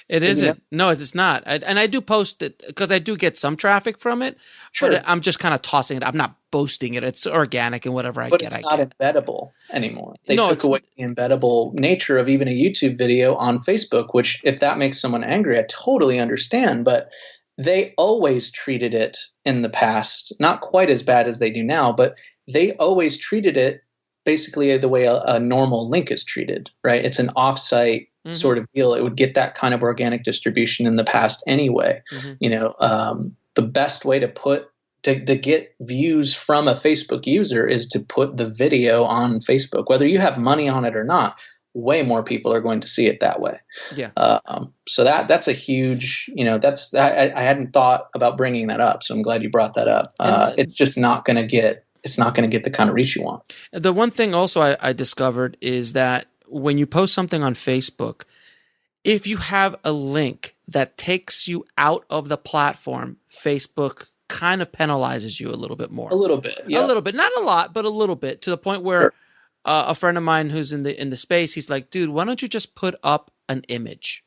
It isn't. No, it's not. And I do post it because I do get some traffic from it. Sure. But I'm just kind of tossing it. I'm not boasting it. It's organic and whatever I get. But it's not embeddable anymore. They took away the embeddable nature of even a YouTube video on Facebook, which, if that makes someone angry, I totally understand. But they always treated it in the past, not quite as bad as they do now, but they always treated it basically the way a normal link is treated, right? It's an offsite sort of deal. It would get that kind of organic distribution in the past anyway. Mm-hmm. The best way to get views from a Facebook user is to put the video on Facebook. Whether you have money on it or not, way more people are going to see it that way. Yeah. So that's a huge, I hadn't thought about bringing that up. So I'm glad you brought that up. It's just not going to get the kind of reach you want. The one thing also I discovered is that when you post something on Facebook, if you have a link that takes you out of the platform, Facebook kind of penalizes you a little bit more. A little bit. Yeah. A little bit. Not a lot, but a little bit, to the point where Sure. A friend of mine who's in the space, he's like, dude, why don't you just put up an image?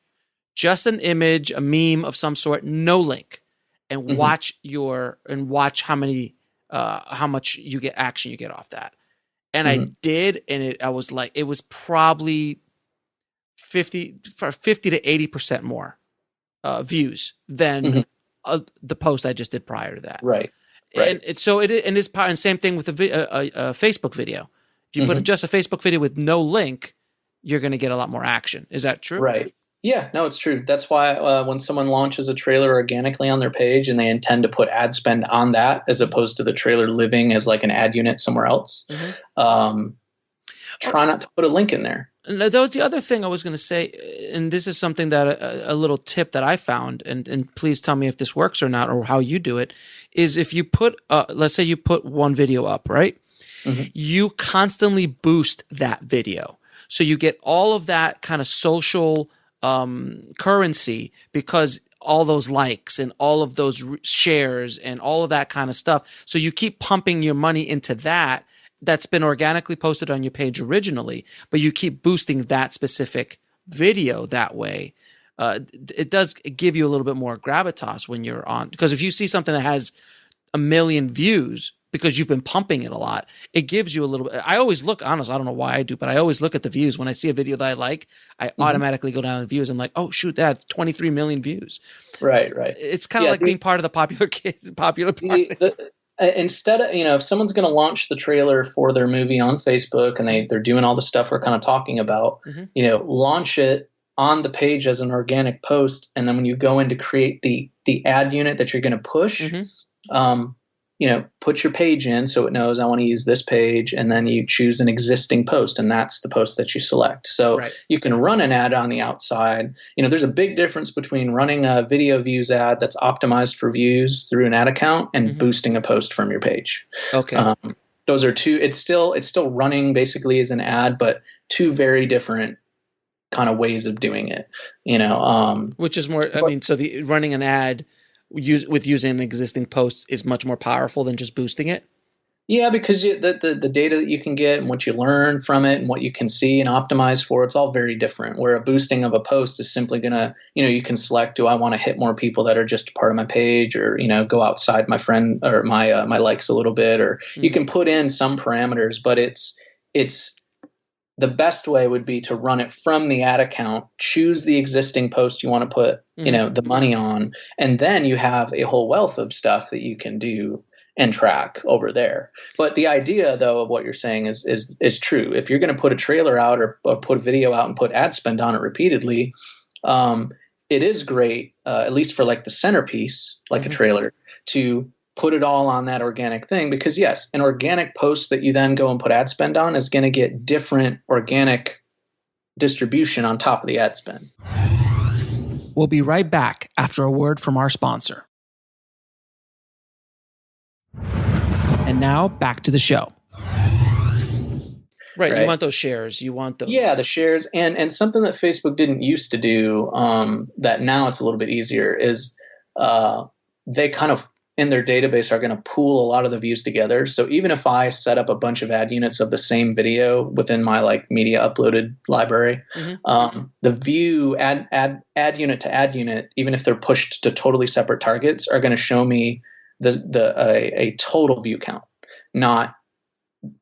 Just an image, a meme of some sort, no link, and Mm-hmm. watch how much you get action you get off that. And Mm-hmm. I did, and I was like, it was probably 50 to 80% more views than the post I just did prior to that. Right. And same thing with a Facebook video. If you put just a Facebook video with no link, you're going to get a lot more action. Is that true? Right. Yeah, no, it's true. That's why when someone launches a trailer organically on their page and they intend to put ad spend on that, as opposed to the trailer living as like an ad unit somewhere else, try not to put a link in there. And that was the other thing I was going to say, and this is something that a little tip that I found, and please tell me if this works or not, or how you do it, is if you put, let's say you put one video up, right? Mm-hmm. You constantly boost that video. So you get all of that kind of social currency, because all those likes and all of those shares and all of that kind of stuff. So you keep pumping your money into that's been organically posted on your page originally, but you keep boosting that specific video that way. It does give you a little bit more gravitas when you're on, because if you see something that has 1 million views because you've been pumping it a lot, it gives you a little bit. I always look, honestly, I don't know why I do, but I always look at the views. When I see a video that I like, I automatically go down to the views. I'm like, oh shoot, that had 23 million views. Right. It's kind of like being part of the popular part. Instead of, if someone's going to launch the trailer for their movie on Facebook and they're doing all the stuff we're kind of talking about, launch it on the page as an organic post. And then when you go in to create the ad unit that you're going to push, put your page in so it knows I want to use this page, and then you choose an existing post, and that's the post that you select. So you can run an ad on the outside. There's a big difference between running a video views ad that's optimized for views through an ad account and boosting a post from your page. Okay. Those are two. It's still running basically as an ad, but two very different kind of ways of doing it. Which is more. So the running an ad using an existing post is much more powerful than just boosting it? Yeah, because the data that you can get and what you learn from it and what you can see and optimize for, it's all very different. Where a boosting of a post is simply going to, you can select, do I want to hit more people that are just part of my page, or, go outside my friend or my likes a little bit, or you can put in some parameters, but it's the best way would be to run it from the ad account, choose the existing post you want to put, the money on, and then you have a whole wealth of stuff that you can do and track over there. But the idea, though, of what you're saying is true. If you're going to put a trailer out or put a video out and put ad spend on it repeatedly, it is great, at least for like the centerpiece, like a trailer, to put it all on that organic thing. Because yes, an organic post that you then go and put ad spend on is going to get different organic distribution on top of the ad spend. We'll be right back after a word from our sponsor. And now back to the show. Right. You want those shares. You want those. Yeah, the shares. And something that Facebook didn't used to do, that now it's a little bit easier, is they kind of in their database are going to pool a lot of the views together. So even if I set up a bunch of ad units of the same video within my like media uploaded library, the view ad unit to ad unit, even if they're pushed to totally separate targets, are going to show me a total view count, not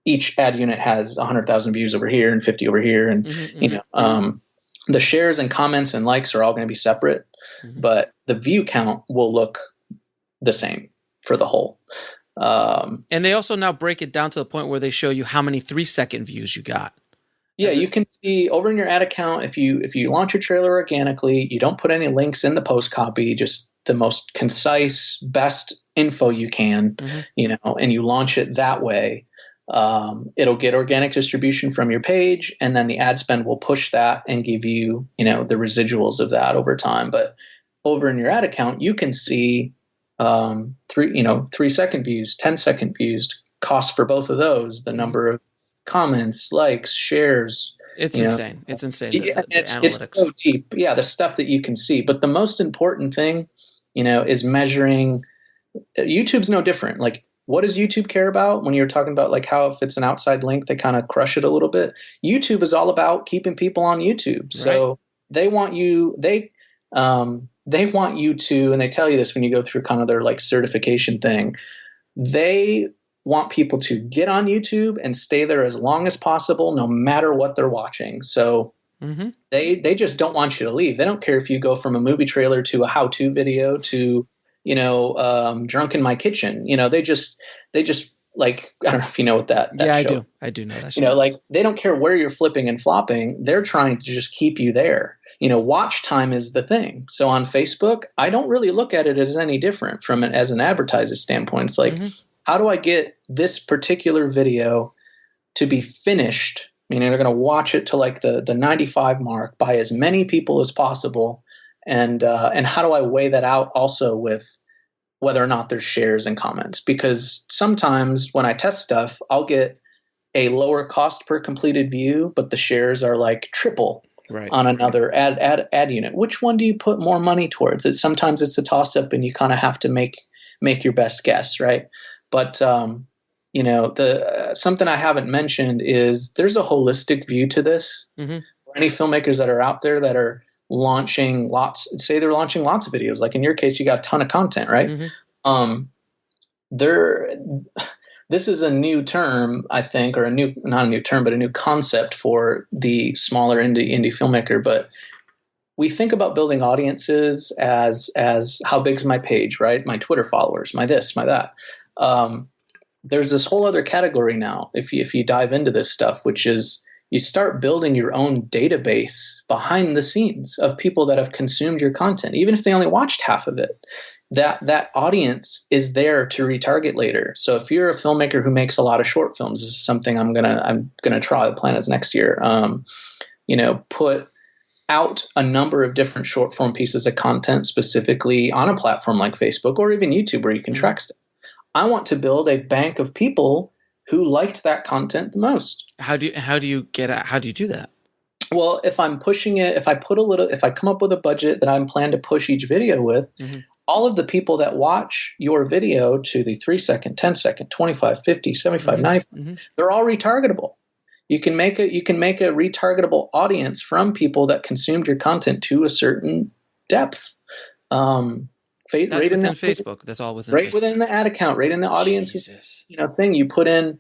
each ad unit has 100,000 views over here and 50 over here. And, the shares and comments and likes are all going to be separate, but the view count will look the same for the whole. And they also now break it down to the point where they show you how many 3-second views you got. Yeah, you can see over in your ad account, if you launch your trailer organically, you don't put any links in the post copy, just the most concise, best info you can, and you launch it that way, it'll get organic distribution from your page, and then the ad spend will push that and give you, the residuals of that over time. But over in your ad account, you can see 3-second views, 10-second views, cost for both of those, the number of comments, likes, shares. It's insane. It's insane. It's so deep. Yeah, the stuff that you can see. But the most important thing, is measuring. YouTube's no different. Like, what does YouTube care about when you're talking about like how if it's an outside link, they kind of crush it a little bit? YouTube is all about keeping people on YouTube. So they want you, they want you to, and they tell you this when you go through kind of their like certification thing, they want people to get on YouTube and stay there as long as possible, no matter what they're watching. So they just don't want you to leave. They don't care if you go from a movie trailer to a how-to video to, drunk in my kitchen. They just like, I don't know if you know what that show. I do know that show. Like they don't care where you're flipping and flopping. They're trying to just keep you there. Watch time is the thing. So on Facebook, I don't really look at it as any different from it as an advertiser standpoint. It's like, how do I get this particular video to be finished? Meaning they're going to watch it to like the 95 mark by as many people as possible. And how do I weigh that out also with whether or not there's shares and comments? Because sometimes when I test stuff, I'll get a lower cost per completed view, but the shares are like triple on another ad unit. Which one do you put more money towards? Sometimes it's a toss up and you kind of have to make your best guess. Right. But, something I haven't mentioned is there's a holistic view to this. For any filmmakers that are out there that are launching they're launching lots of videos. Like in your case, you got a ton of content, right? This is a new term, I think, or not a new term, but a new concept for the smaller indie filmmaker. But we think about building audiences as how big's my page, right? My Twitter followers, my this, my that. There's this whole other category now, if you dive into this stuff, which is you start building your own database behind the scenes of people that have consumed your content, even if they only watched half of it. That audience is there to retarget later. So if you're a filmmaker who makes a lot of short films, this is something I'm gonna try. The plan is next year. Put out a number of different short form pieces of content specifically on a platform like Facebook or even YouTube where you can track stuff. I want to build a bank of people who liked that content the most. How do you do that? Well, if I'm pushing it, if I come up with a budget that I'm planning to push each video with, all of the people that watch your video to the 3-second, 10-second, 25, 50, 75, 95, they're all retargetable. You can make a retargetable audience from people that consumed your content to a certain depth. That's right within Facebook. That's all within Facebook. Within the ad account, right in the audience, thing. You put in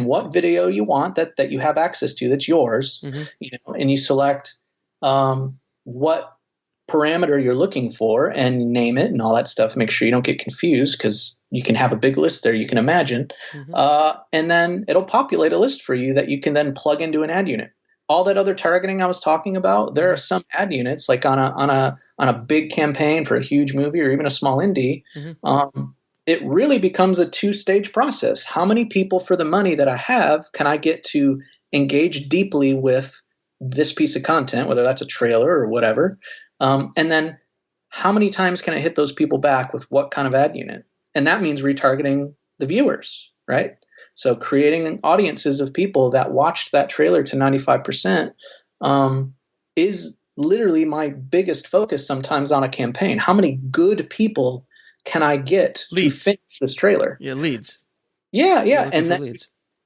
what video you want that you have access to, that's yours, and you select what parameter you're looking for and name it and all that stuff. Make sure you don't get confused, because you can have a big list there, you can imagine. And then it'll populate a list for you that you can then plug into an ad unit. All that other targeting I was talking about, there are some ad units, like on a big campaign for a huge movie or even a small indie. It really becomes a 2-stage process. How many people for the money that I have can I get to engage deeply with this piece of content, whether that's a trailer or whatever? And then how many times can I hit those people back with what kind of ad unit? And that means retargeting the viewers, right? So creating audiences of people that watched that trailer to 95% is literally my biggest focus sometimes on a campaign. How many good people can I get to finish this trailer? Yeah, leads. Yeah. And then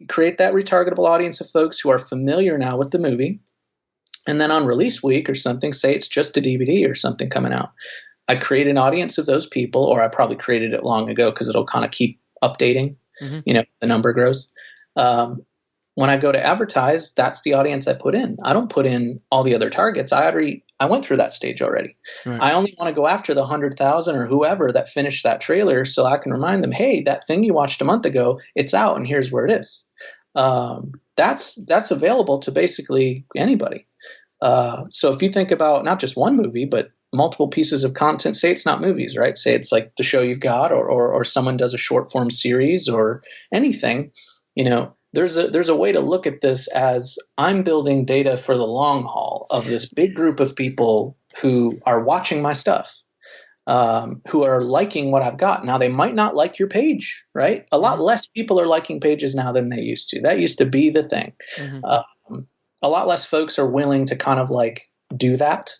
create that retargetable audience of folks who are familiar now with the movie. And then on release week or something, say it's just a DVD or something coming out, I create an audience of those people, or I probably created it long ago because it'll kind of keep updating. The number grows. When I go to advertise, that's the audience I put in. I don't put in all the other targets. I went through that stage already. Right. I only want to go after the 100,000 or whoever that finished that trailer, so I can remind them, hey, that thing you watched a month ago, it's out and here's where it is. That's available to basically anybody. So if you think about not just one movie, but multiple pieces of content, say it's not movies, right? Say it's like the show you've got, or someone does a short form series or anything, there's a way to look at this as I'm building data for the long haul of this big group of people who are watching my stuff, who are liking what I've got. Now, they might not like your page, right? A lot less people are liking pages now than they used to. That used to be the thing. A lot less folks are willing to kind of like do that,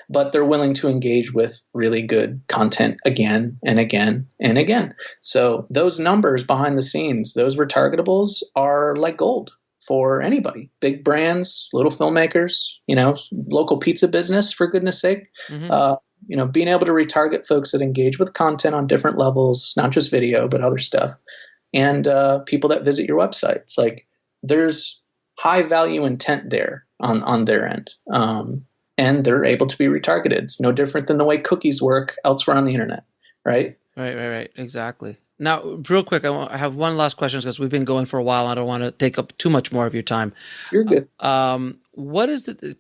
but they're willing to engage with really good content again and again and again. So those numbers behind the scenes, those retargetables are like gold for anybody. Big brands, little filmmakers, local pizza business, for goodness sake. Being able to retarget folks that engage with content on different levels, not just video, but other stuff. And people that visit your website. It's like there's high value intent there on their end. And they're able to be retargeted. It's no different than the way cookies work elsewhere on the internet, right? Right. Exactly. Now, real quick, I have one last question because we've been going for a while. I don't want to take up too much more of your time. You're good.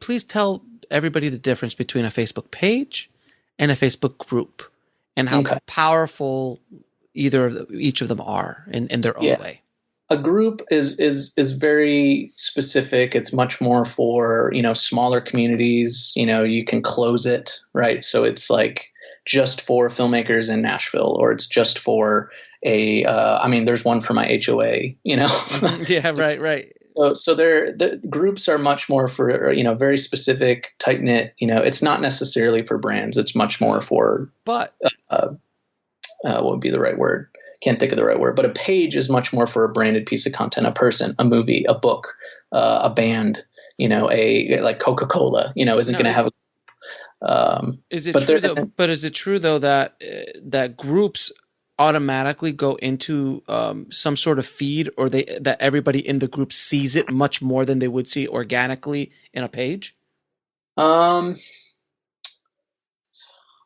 Please tell everybody the difference between a Facebook page and a Facebook group, and how powerful each of them are in their own way. A group is very specific. It's much more for, smaller communities. You can close it, right? So it's like just for filmmakers in Nashville, or it's just for there's one for my HOA, Yeah, right. So the groups are much more for, very specific, tight knit, it's not necessarily for brands. It's much more for, what would be the right word? Can't think of the right word, but a page is much more for a branded piece of content, a person, a movie, a book, a band, like Coca-Cola, isn't going to have a, is it true though? But is it true though that groups automatically go into some sort of feed, or that everybody in the group sees it much more than they would see organically in a page?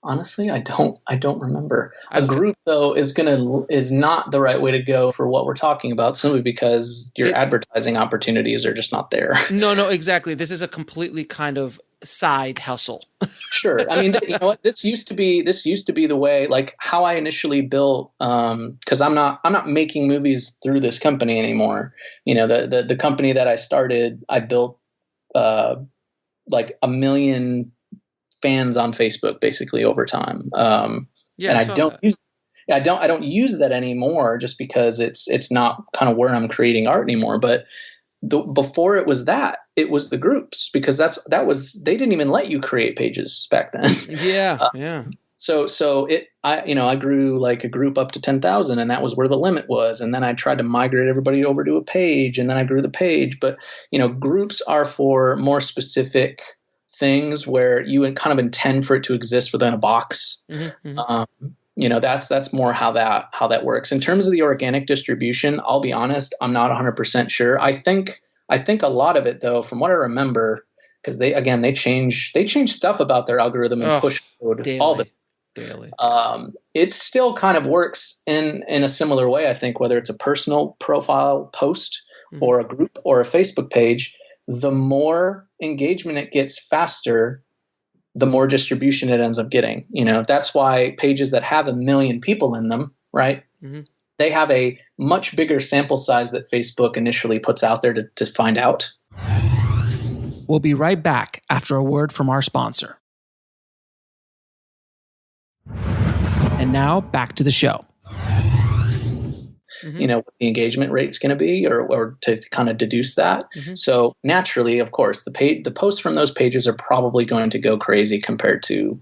Honestly, I don't remember. A group though is not the right way to go for what we're talking about, simply because your advertising opportunities are just not there. No, exactly. This is a completely kind of side hustle. Sure. I mean, you know what? This used to be the way, like how I initially built, because I'm not making movies through this company anymore. The company that I started, I built like 1 million fans on Facebook basically over time. And I don't use that anymore, just because it's not kind of where I'm creating art anymore. But before it was the groups, because they didn't even let you create pages back then. Yeah. I grew like a group up to 10,000, and that was where the limit was. And then I tried to migrate everybody over to a page, and then I grew the page. But, groups are for more specific things where you kind of intend for it to exist within a box. That's more how that works. In terms of the organic distribution, I'll be honest, I'm not 100% sure. I think a lot of it, though, from what I remember, because they change stuff about their algorithm and push code daily. It still kind of works in a similar way. I think whether it's a personal profile post or a group or a Facebook page, the more engagement it gets faster, the more distribution it ends up getting. That's why pages that have 1 million people in them, right? They have a much bigger sample size that Facebook initially puts out there to find out. We'll be right back after a word from our sponsor. And now back to the show. What the engagement rate's going to be, or to kind of deduce that. So naturally, of course, the posts from those pages are probably going to go crazy compared to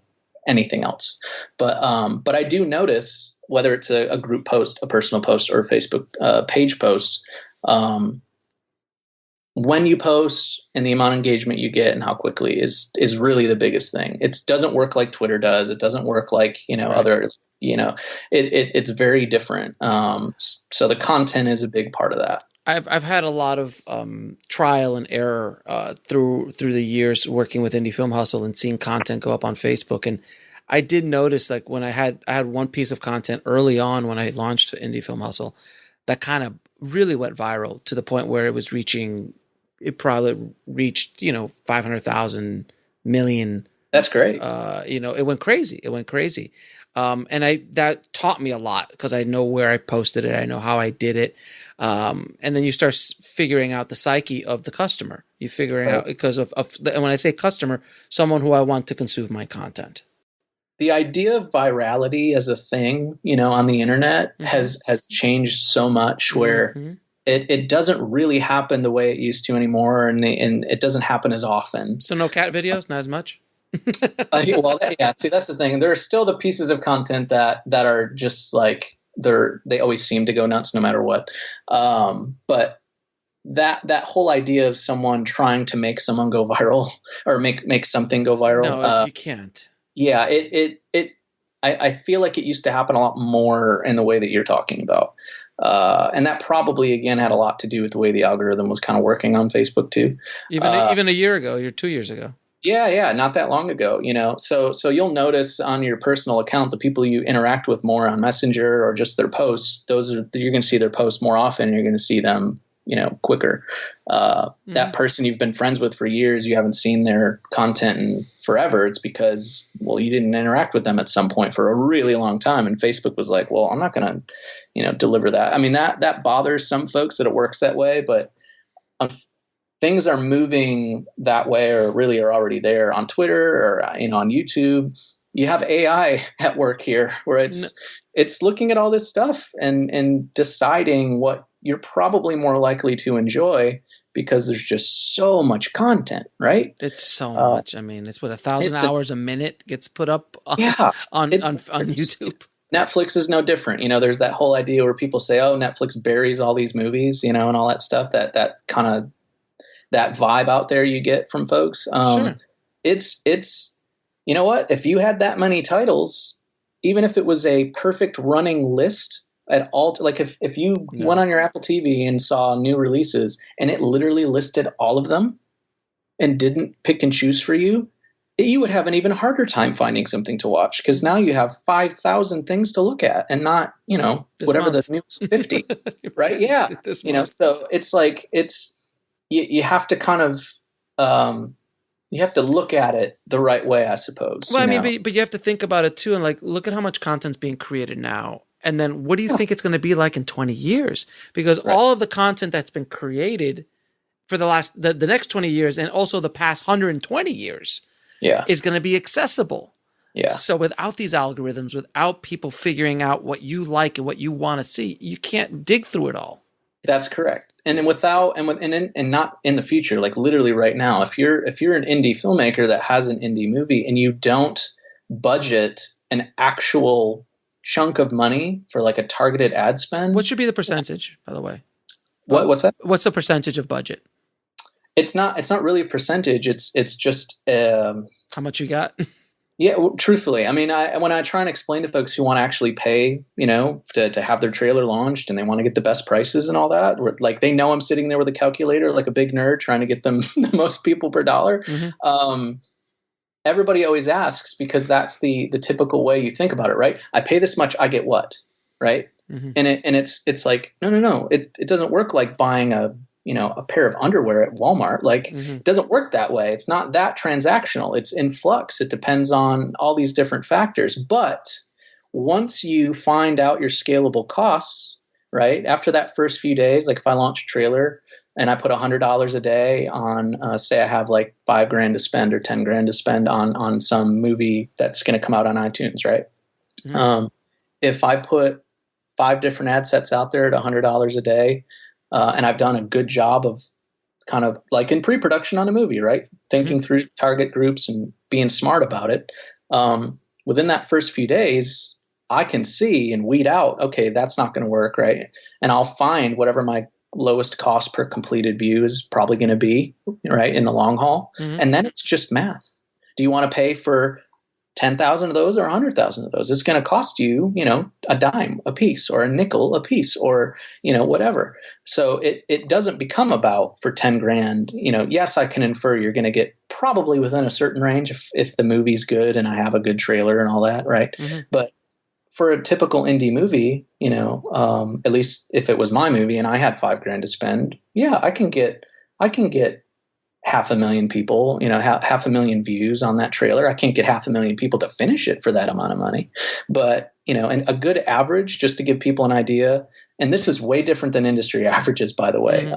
anything else. But I do notice, whether it's a group post, a personal post, or a Facebook page post, when you post and the amount of engagement you get and how quickly is really the biggest thing. It doesn't work like Twitter does. It doesn't work like, other, it's very different. So the content is a big part of that. I've had a lot of trial and error through the years working with Indie Film Hustle and seeing content go up on Facebook. And I did notice, like, when I had one piece of content early on when I launched Indie Film Hustle that kind of really went viral to the point where it probably reached 500,000 million. That's great. It went crazy. And that taught me a lot because I know where I posted it. I know how I did it. And then you start figuring out the psyche of the customer. You figure it out because and when I say customer, someone who I want to consume my content. The idea of virality as a thing, on the internet has changed so much where it doesn't really happen the way it used to anymore. And it doesn't happen as often. So no cat videos, not as much. See, that's the thing. There are still the pieces of content that are just like they always seem to go nuts no matter what. But that whole idea of someone trying to make someone go viral or make something go viral. No, you can't. Yeah, I feel like it used to happen a lot more in the way that you're talking about. And that probably, again, had a lot to do with the way the algorithm was kind of working on Facebook too. Even a year ago, or 2 years ago. Yeah, not that long ago, So you'll notice on your personal account, the people you interact with more on Messenger or just their posts, you're going to see their posts more often. You're going to see them, quicker. That person you've been friends with for years, you haven't seen their content in forever. It's because, you didn't interact with them at some point for a really long time. And Facebook was like, well, I'm not going to, deliver that. I mean, that bothers some folks that it works that way, but things are moving that way, or really are already there on Twitter or, on YouTube. You have AI at work here where it's looking at all this stuff and deciding what you're probably more likely to enjoy because there's just so much content, right? It's so much. I mean, it's 1,000 hours a minute gets put up on YouTube. Netflix is no different. There's that whole idea where people say, oh, Netflix buries all these movies, and all that stuff, that kind of that vibe out there you get from folks. Sure. It's you know what? If you had that many titles, even if it was a perfect running list at all, like if you went on your Apple TV and saw new releases and it literally listed all of them and didn't pick and choose for you, you would have an even harder time finding something to watch because now you have 5,000 things to look at and not, whatever the newest 50, right? Yeah. So it's like, you have to kind of, you have to look at it the right way, I suppose. Well, I mean, but you have to think about it too. And like, look at how much content's being created now. And then what do you think it's going to be like in 20 years? Because all of the content that's been created for the next 20 years and also the past 120 years is going to be accessible. Yeah. So without these algorithms, without people figuring out what you like and what you want to see, you can't dig through it all. That's correct. And not in the future, like literally right now, if you're an indie filmmaker that has an indie movie and you don't budget an actual chunk of money for like a targeted ad spend. What should be the percentage, by the way? What's that? What's the percentage of budget? It's not really a percentage. It's just how much you got. Yeah, well, truthfully, I mean, when I try and explain to folks who want to actually pay, to have their trailer launched and they want to get the best prices and all that, like they know I'm sitting there with a calculator like a big nerd trying to get them the most people per dollar. Everybody always asks because that's the typical way you think about it, right? I pay this much, I get what, right? And it's like no, it doesn't work like buying a pair of underwear at Walmart. Like it doesn't work that way. It's not that transactional. It's in flux. It depends on all these different factors. But once you find out your scalable costs, right, after that first few days, like if I launch a trailer and I put $100 a day on, say I have like $5,000 to spend or $10,000 to spend on some movie that's going to come out on iTunes, right? If I put 5 different ad sets out there at $100 a day, and I've done a good job of kind of like in pre-production on a movie, right? Thinking through target groups and being smart about it. Within that first few days, I can see and weed out, okay, that's not going to work, right? And I'll find whatever my lowest cost per completed view is probably going to be, right, in the long haul. And then it's just math. Do you want to pay for 10,000 of those or 100,000 of those? It's going to cost you, a dime a piece or a nickel a piece or, whatever. So it doesn't become about for 10 grand, yes, I can infer you're going to get probably within a certain range if the movie's good and I have a good trailer and all that. Right. But for a typical indie movie, at least if it was my movie and I had $5,000 to spend, yeah, I can get 500,000 people, 500,000 views on that trailer. I can't get 500,000 people to finish it for that amount of money. But, and a good average, just to give people an idea, and this is way different than industry averages, by the way.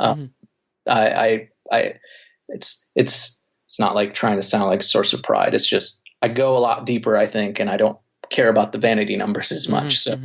It's not like trying to sound like a source of pride. It's just, I go a lot deeper, I think, and I don't care about the vanity numbers as much. So,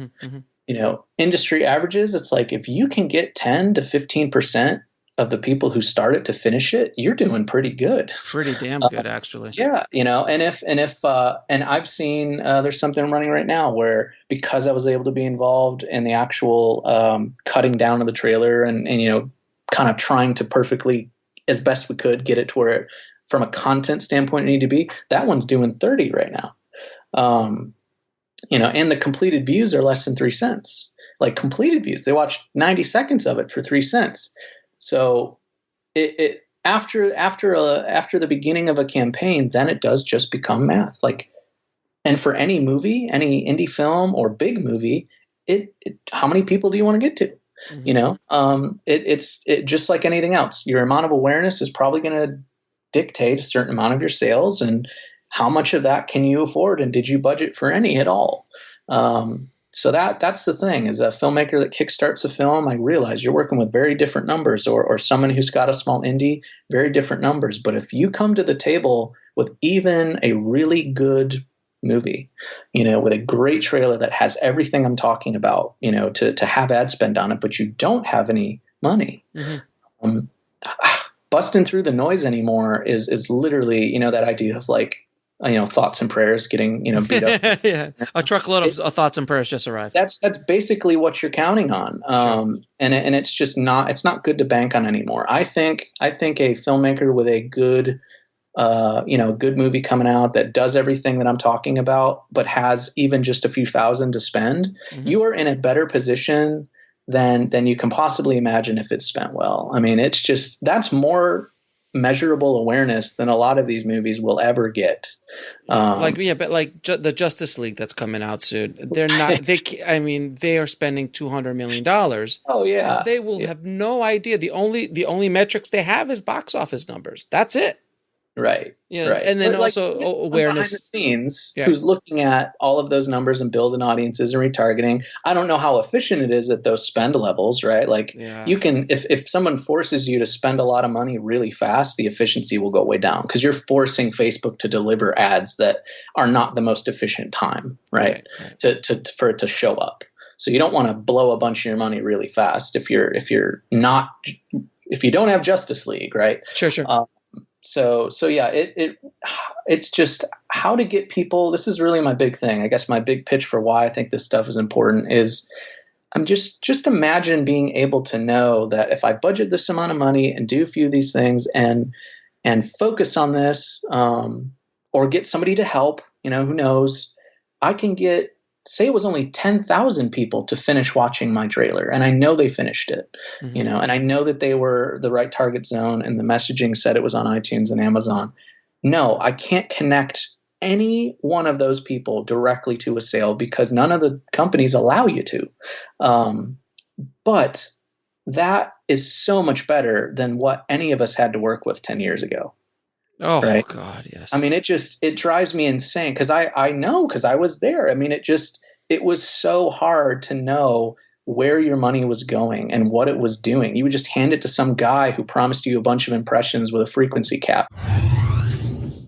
industry averages, it's like, if you can get 10 to 15% of the people who start it to finish it, you're doing pretty good. Pretty damn good, actually. Yeah. And I've seen, there's something running right now where, because I was able to be involved in the actual, cutting down of the trailer and, kind of trying to perfectly, as best we could, get it to where, from a content standpoint, it needed to be, that one's doing 30 right now. And the completed views are less than 3 cents. Like completed views, they watch 90 seconds of it for 3 cents. So it after the beginning of a campaign, then it does just become math. Like, and for any movie, any indie film or big movie, how many people do you want to get to? It's just like anything else. Your amount of awareness is probably going to dictate a certain amount of your sales, and how much of that can you afford, and did you budget for any at all? So that's the thing, is a filmmaker that kickstarts a film, I realize you're working with very different numbers, or someone who's got a small indie, very different numbers. But if you come to the table with even a really good movie, with a great trailer that has everything I'm talking about, to have ad spend on it, but you don't have any money, busting through the noise anymore is literally, that idea of like, thoughts and prayers getting, beat up. Yeah. A truckload of thoughts and prayers just arrived. That's basically what you're counting on. Sure. And it's just it's not good to bank on anymore. I think a filmmaker with a good, good movie coming out that does everything that I'm talking about, but has even just a few thousand to spend, you are in a better position than you can possibly imagine if it's spent well. I mean, it's just, that's more measurable awareness than a lot of these movies will ever get. But the Justice League that's coming out soon, they're not. They are spending $200 million. Oh yeah, they will have no idea. The only metrics they have is box office numbers. That's it. Right. Right. And then also awareness behind the scenes, who's looking at all of those numbers and building audiences and retargeting. I don't know how efficient it is at those spend levels, right? Like you can, if someone forces you to spend a lot of money really fast, the efficiency will go way down because you're forcing Facebook to deliver ads that are not the most efficient time, right? For it to show up. So you don't want to blow a bunch of your money really fast if you don't have Justice League, right? Sure. So yeah, it's just how to get people. This is really my big thing. I guess my big pitch for why I think this stuff is important is I'm just imagine being able to know that if I budget this amount of money and do a few of these things and focus on this, or get somebody to help, who knows, I can get, say it was only 10,000 people to finish watching my trailer. And I know they finished it, and I know that they were the right target zone and the messaging said it was on iTunes and Amazon. No, I can't connect any one of those people directly to a sale because none of the companies allow you to. But that is so much better than what any of us had to work with 10 years ago. Oh, right? God, yes. I mean, it drives me insane because I know, because I was there. I mean, it was so hard to know where your money was going and what it was doing. You would just hand it to some guy who promised you a bunch of impressions with a frequency cap.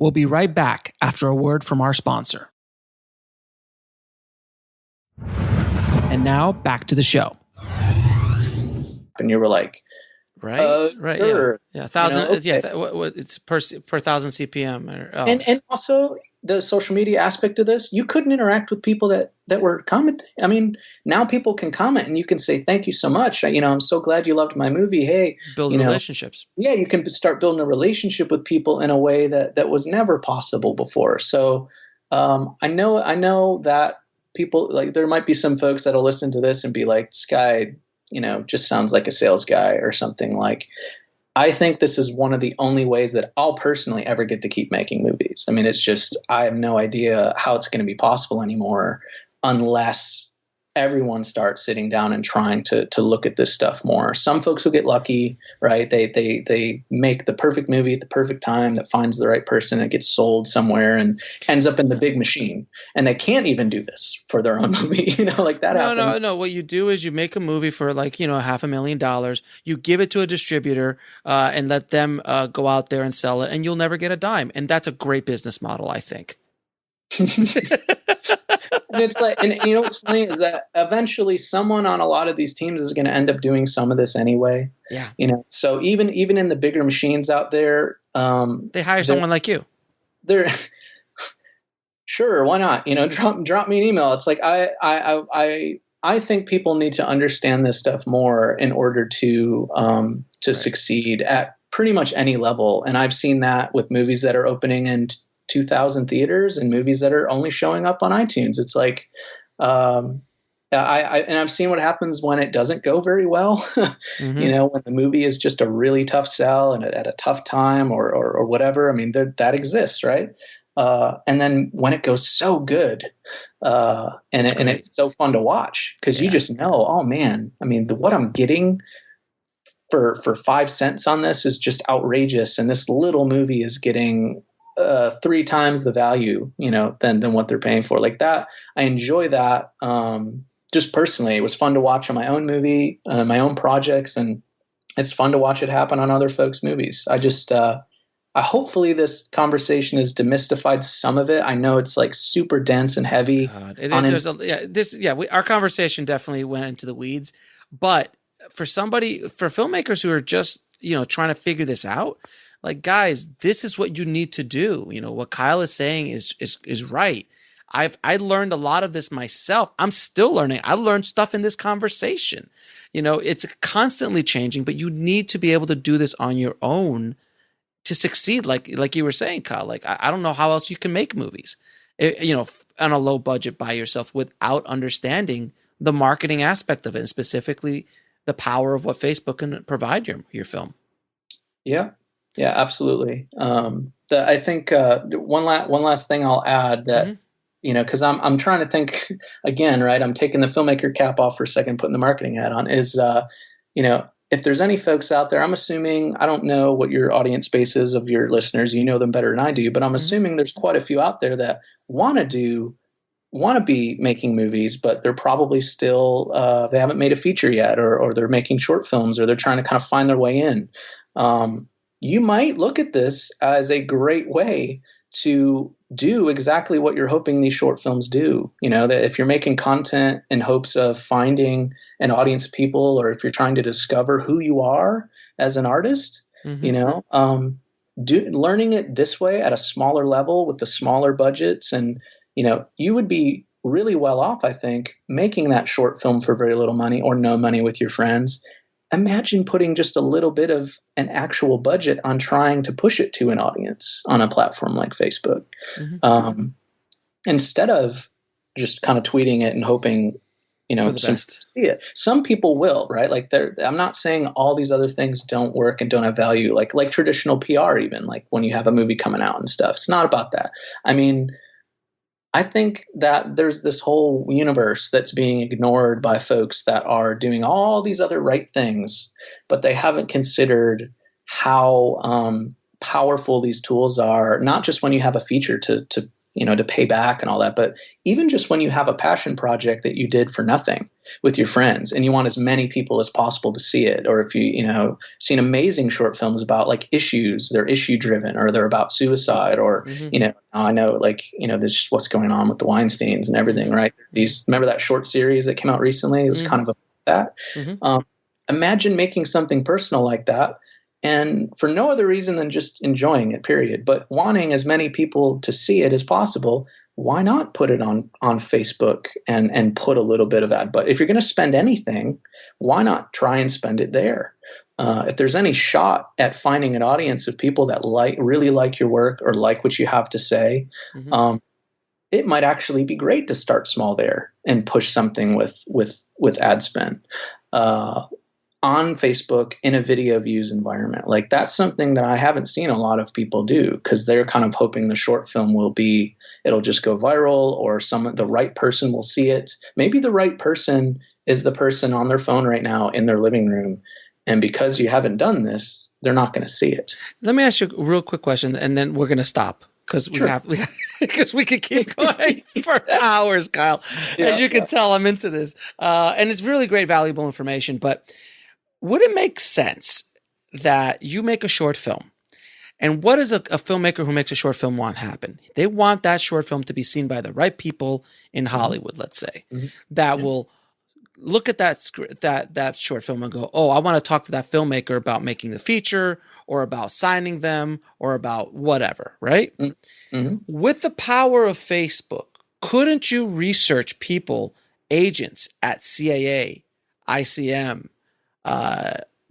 We'll be right back after a word from our sponsor. And now back to the show. And you were like, right, sure. yeah, 1,000, okay. it's per 1,000 CPM. And also the social media aspect of this, you couldn't interact with people that were commenting. I mean, now people can comment and you can say, thank you so much. I'm so glad you loved my movie. Hey, build relationships. Yeah, you can start building a relationship with people in a way that was never possible before. So I know that people, like, there might be some folks that'll listen to this and be like, this guy, just sounds like a sales guy or something. Like, I think this is one of the only ways that I'll personally ever get to keep making movies. I mean, it's just, I have no idea how it's going to be possible anymore unless everyone starts sitting down and trying to look at this stuff more. Some folks will get lucky, right? They make the perfect movie at the perfect time that finds the right person and gets sold somewhere and ends up in the big machine. And they can't even do this for their own movie, like that happens. No. What you do is you make a movie for like, $500,000. You give it to a distributor and let them go out there and sell it, and you'll never get a dime. And that's a great business model, I think. And it's like, and what's funny is that eventually someone on a lot of these teams is going to end up doing some of this anyway. Yeah. So even in the bigger machines out there, they hire someone like you. They're sure, why not? Drop me an email. It's like I think people need to understand this stuff more in order to succeed at pretty much any level. And I've seen that with movies that are opening in 2,000 theaters and movies that are only showing up on iTunes. It's like, I've seen what happens when it doesn't go very well. When the movie is just a really tough sell and at a tough time or whatever. I mean, that exists, right? And then when it goes so good, and it's so fun to watch because you just know, oh man, I mean, what I'm getting for 5 cents on this is just outrageous, and this little movie is getting 3 times the value, than what they're paying for. Like that, I enjoy that. Just personally, it was fun to watch on my own movie, my own projects, and it's fun to watch it happen on other folks' movies. Hopefully this conversation has demystified some of it. I know it's like super dense and heavy. Our conversation definitely went into the weeds, but for filmmakers who are just, trying to figure this out, like, guys, this is what you need to do. What Kyle is saying is right. I learned a lot of this myself. I'm still learning. I learned stuff in this conversation. It's constantly changing, but you need to be able to do this on your own to succeed. Like you were saying, Kyle, like, I don't know how else you can make movies, on a low budget by yourself without understanding the marketing aspect of it, and specifically the power of what Facebook can provide your film. Yeah. Yeah, absolutely. I think one last thing I'll add that, because I'm trying to think again, right? I'm taking the filmmaker cap off for a second, putting the marketing hat on. Is if there's any folks out there, I'm assuming, I don't know what your audience base is of your listeners. You know them better than I do, but I'm assuming there's quite a few out there that want to be making movies, but they're probably still they haven't made a feature yet, or they're making short films, or they're trying to kind of find their way in. You might look at this as a great way to do exactly what you're hoping these short films do. That if you're making content in hopes of finding an audience of people, or if you're trying to discover who you are as an artist, learning it this way at a smaller level with the smaller budgets, and you would be really well off, I think, making that short film for very little money or no money with your friends. Imagine putting just a little bit of an actual budget on trying to push it to an audience on a platform like Facebook, instead of just kind of tweeting it and hoping some best. see it. Some people will, right? Like I'm not saying all these other things don't work and don't have value, like traditional PR, even like when you have a movie coming out and stuff. It's not about that. I mean, I think that there's this whole universe that's being ignored by folks that are doing all these other right things, but they haven't considered how powerful these tools are, not just when you have a feature to pay back and all that, but even just when you have a passion project that you did for nothing with your friends and you want as many people as possible to see it. Or if seen amazing short films about like issues, they're issue driven, or they're about suicide, or, I know there's just what's going on with the Weinsteins and everything, right? Remember that short series that came out recently? It was kind of that. Imagine making something personal like that, and for no other reason than just enjoying it, period. But wanting as many people to see it as possible, why not put it on Facebook and put a little bit of ad? But if you're going to spend anything, why not try and spend it there? If there's any shot at finding an audience of people that really like your work or like what you have to say, it might actually be great to start small there and push something with ad spend. On Facebook in a video views environment. Like that's something that I haven't seen a lot of people do, because they're kind of hoping the short film it'll just go viral, or the right person will see it. Maybe the right person is the person on their phone right now in their living room. And because you haven't done this, they're not going to see it. Let me ask you a real quick question, and then we're going to stop. Because we could keep going for hours, Kyle. As you can tell, I'm into this. And it's really great, valuable information. But would it make sense that you make a short film? And what does a filmmaker who makes a short film want happen? They want that short film to be seen by the right people in Hollywood, let's say, that will look at that short film and go, oh, I want to talk to that filmmaker about making the feature, or about signing them, or about whatever, right? With the power of Facebook, couldn't you research people, agents at CAA, ICM,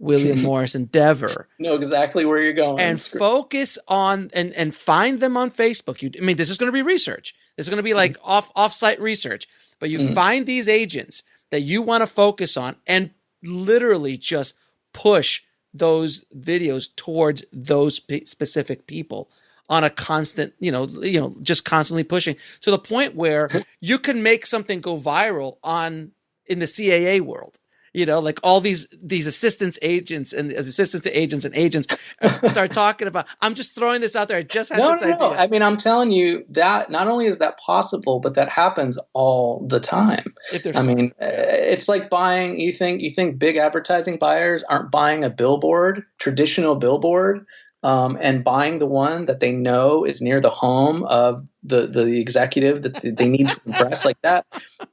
William Morris Endeavor? Know exactly where you're going. And focus on and find them on Facebook. This is going to be research. This is going to be like off-site research. But you find these agents that you want to focus on and literally just push those videos towards those specific people on a constant, just constantly pushing to the point where you can make something go viral in the CAA world. Like all these assistants to agents start talking about. I'm just throwing this out there. I just had this idea. I mean, I'm telling you that not only is that possible, but that happens all the time. It's like buying. You think big advertising buyers aren't buying a traditional billboard, and buying the one that they know is near the home of the executive that they need to impress, like that.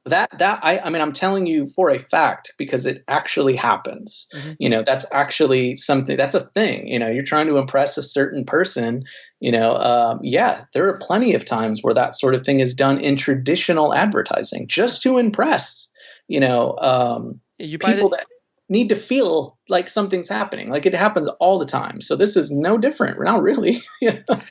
I'm telling you for a fact, because it actually happens. That's actually something. That's a thing. You're trying to impress a certain person. There are plenty of times where that sort of thing is done in traditional advertising just to impress. People that need to feel like something's happening. Like it happens all the time. So this is no different. Not really.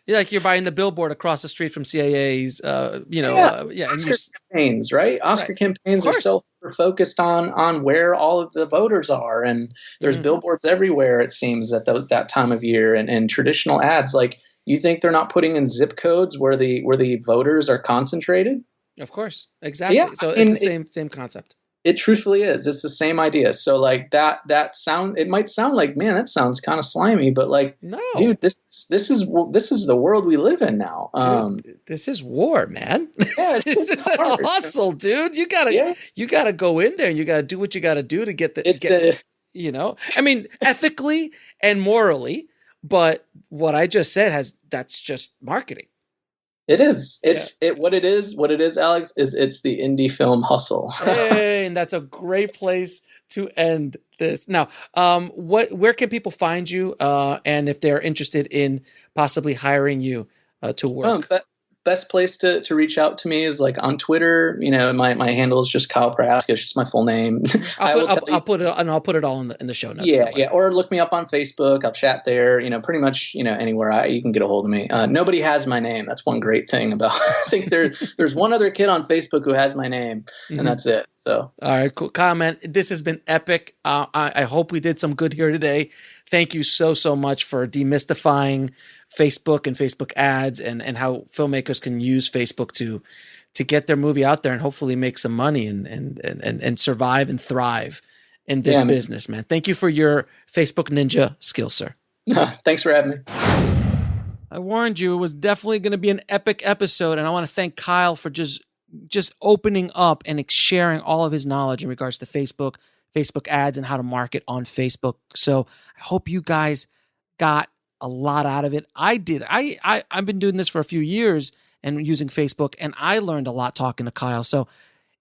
Like you're buying the billboard across the street from CAA's, Oscar campaigns, right? Oscar campaigns are so focused on where all of the voters are. And there's billboards everywhere, it seems, at that time of year, and traditional ads. Like, you think they're not putting in zip codes where the voters are concentrated? Of course. Exactly. Yeah, so it's the same concept. It truthfully is. It's the same idea. So like that sound, it might sound like, man, that sounds kind of slimy, but like, no, dude, this is the world we live in now. Dude, this is war, man. Yeah, this is a hustle, dude. You gotta go in there and you gotta do what you gotta do to get ethically and morally. But what I just said that's just marketing. It is. What it is, Alex, is it's the indie film hustle. Hey, and that's a great place to end this. Now, where can people find you? And if they're interested in possibly hiring you to work? Best place to reach out to me is like on Twitter. My handle is just Kyle Prohaska. It's just my full name. I'll put it all in the show notes. Yeah. Or look me up on Facebook. I'll chat there. Pretty much anywhere you can get a hold of me. Nobody has my name. That's one great thing about. I think there's one other kid on Facebook who has my name, and that's it. So all right, cool. Kyle, man, this has been epic. I hope we did some good here today. Thank you so much for demystifying Facebook and Facebook ads and how filmmakers can use Facebook to get their movie out there and hopefully make some money and survive and thrive in this business, man. Thank you for your Facebook Ninja skill, sir. Thanks for having me. I warned you, it was definitely going to be an epic episode, and I want to thank Kyle for just opening up and sharing all of his knowledge in regards to Facebook ads and how to market on Facebook. So I hope you guys got a lot out of it. I did. I've been doing this for a few years and using Facebook, and I learned a lot talking to Kyle. So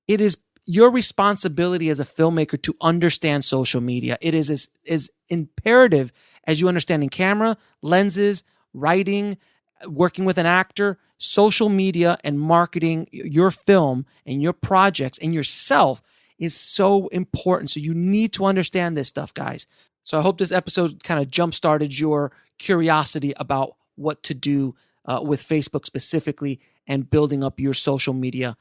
it is your responsibility as a filmmaker to understand social media. It is as imperative as you understanding camera, lenses, writing, working with an actor. Social media and marketing your film and your projects and yourself is so important. So you need to understand this stuff, guys. So I hope this episode kind of jump-started your curiosity about what to do with Facebook specifically and building up your social media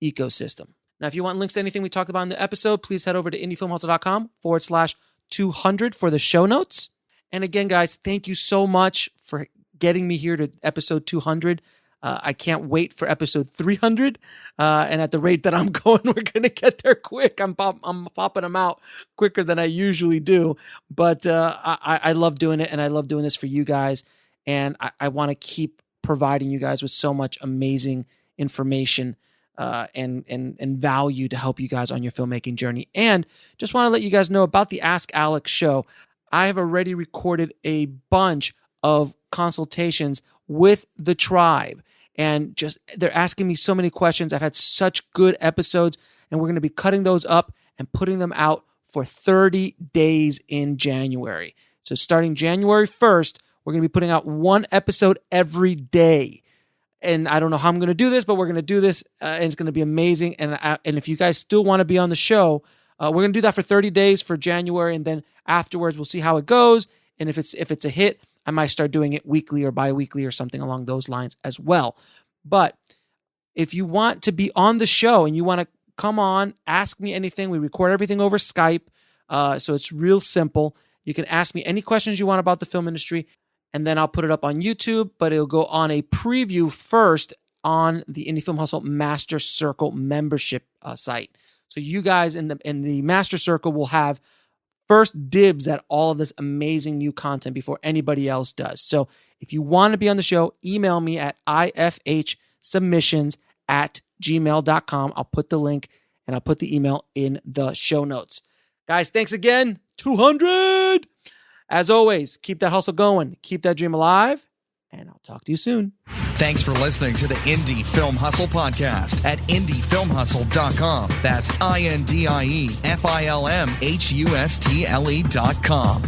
ecosystem. Now, if you want links to anything we talked about in the episode, please head over to indiefilmhustle.com/200 for the show notes. And again, guys, thank you so much for getting me here to episode 200. I can't wait for episode 300. And at the rate that I'm going, we're going to get there quick. I'm popping them out quicker than I usually do. But I love doing it, and I love doing this for you guys. And I want to keep providing you guys with so much amazing information and value to help you guys on your filmmaking journey. And just want to let you guys know about the Ask Alex show. I have already recorded a bunch of consultations with the tribe. And they're asking me so many questions. I've had such good episodes, and we're going to be cutting those up and putting them out for 30 days in January. So starting January 1st, we're going to be putting out one episode every day. And I don't know how I'm going to do this, but we're going to do this, and it's going to be amazing. And if you guys still want to be on the show, we're going to do that for 30 days for January, and then afterwards we'll see how it goes. And if it's a hit, I might start doing it weekly or bi-weekly or something along those lines as well. But if you want to be on the show and you want to come on, ask me anything. We record everything over Skype, so it's real simple. You can ask me any questions you want about the film industry, and then I'll put it up on YouTube, but it'll go on a preview first on the Indie Film Hustle Master Circle membership site. So you guys in the Master Circle will have first dibs at all of this amazing new content before anybody else does. So if you want to be on the show, email me at ifhsubmissions@gmail.com. I'll put the link and I'll put the email in the show notes. Guys, thanks again. 200! As always, keep that hustle going. Keep that dream alive. And I'll talk to you soon. Thanks for listening to the Indie Film Hustle podcast at indiefilmhustle.com. That's INDIEFILMHUSTLE.com.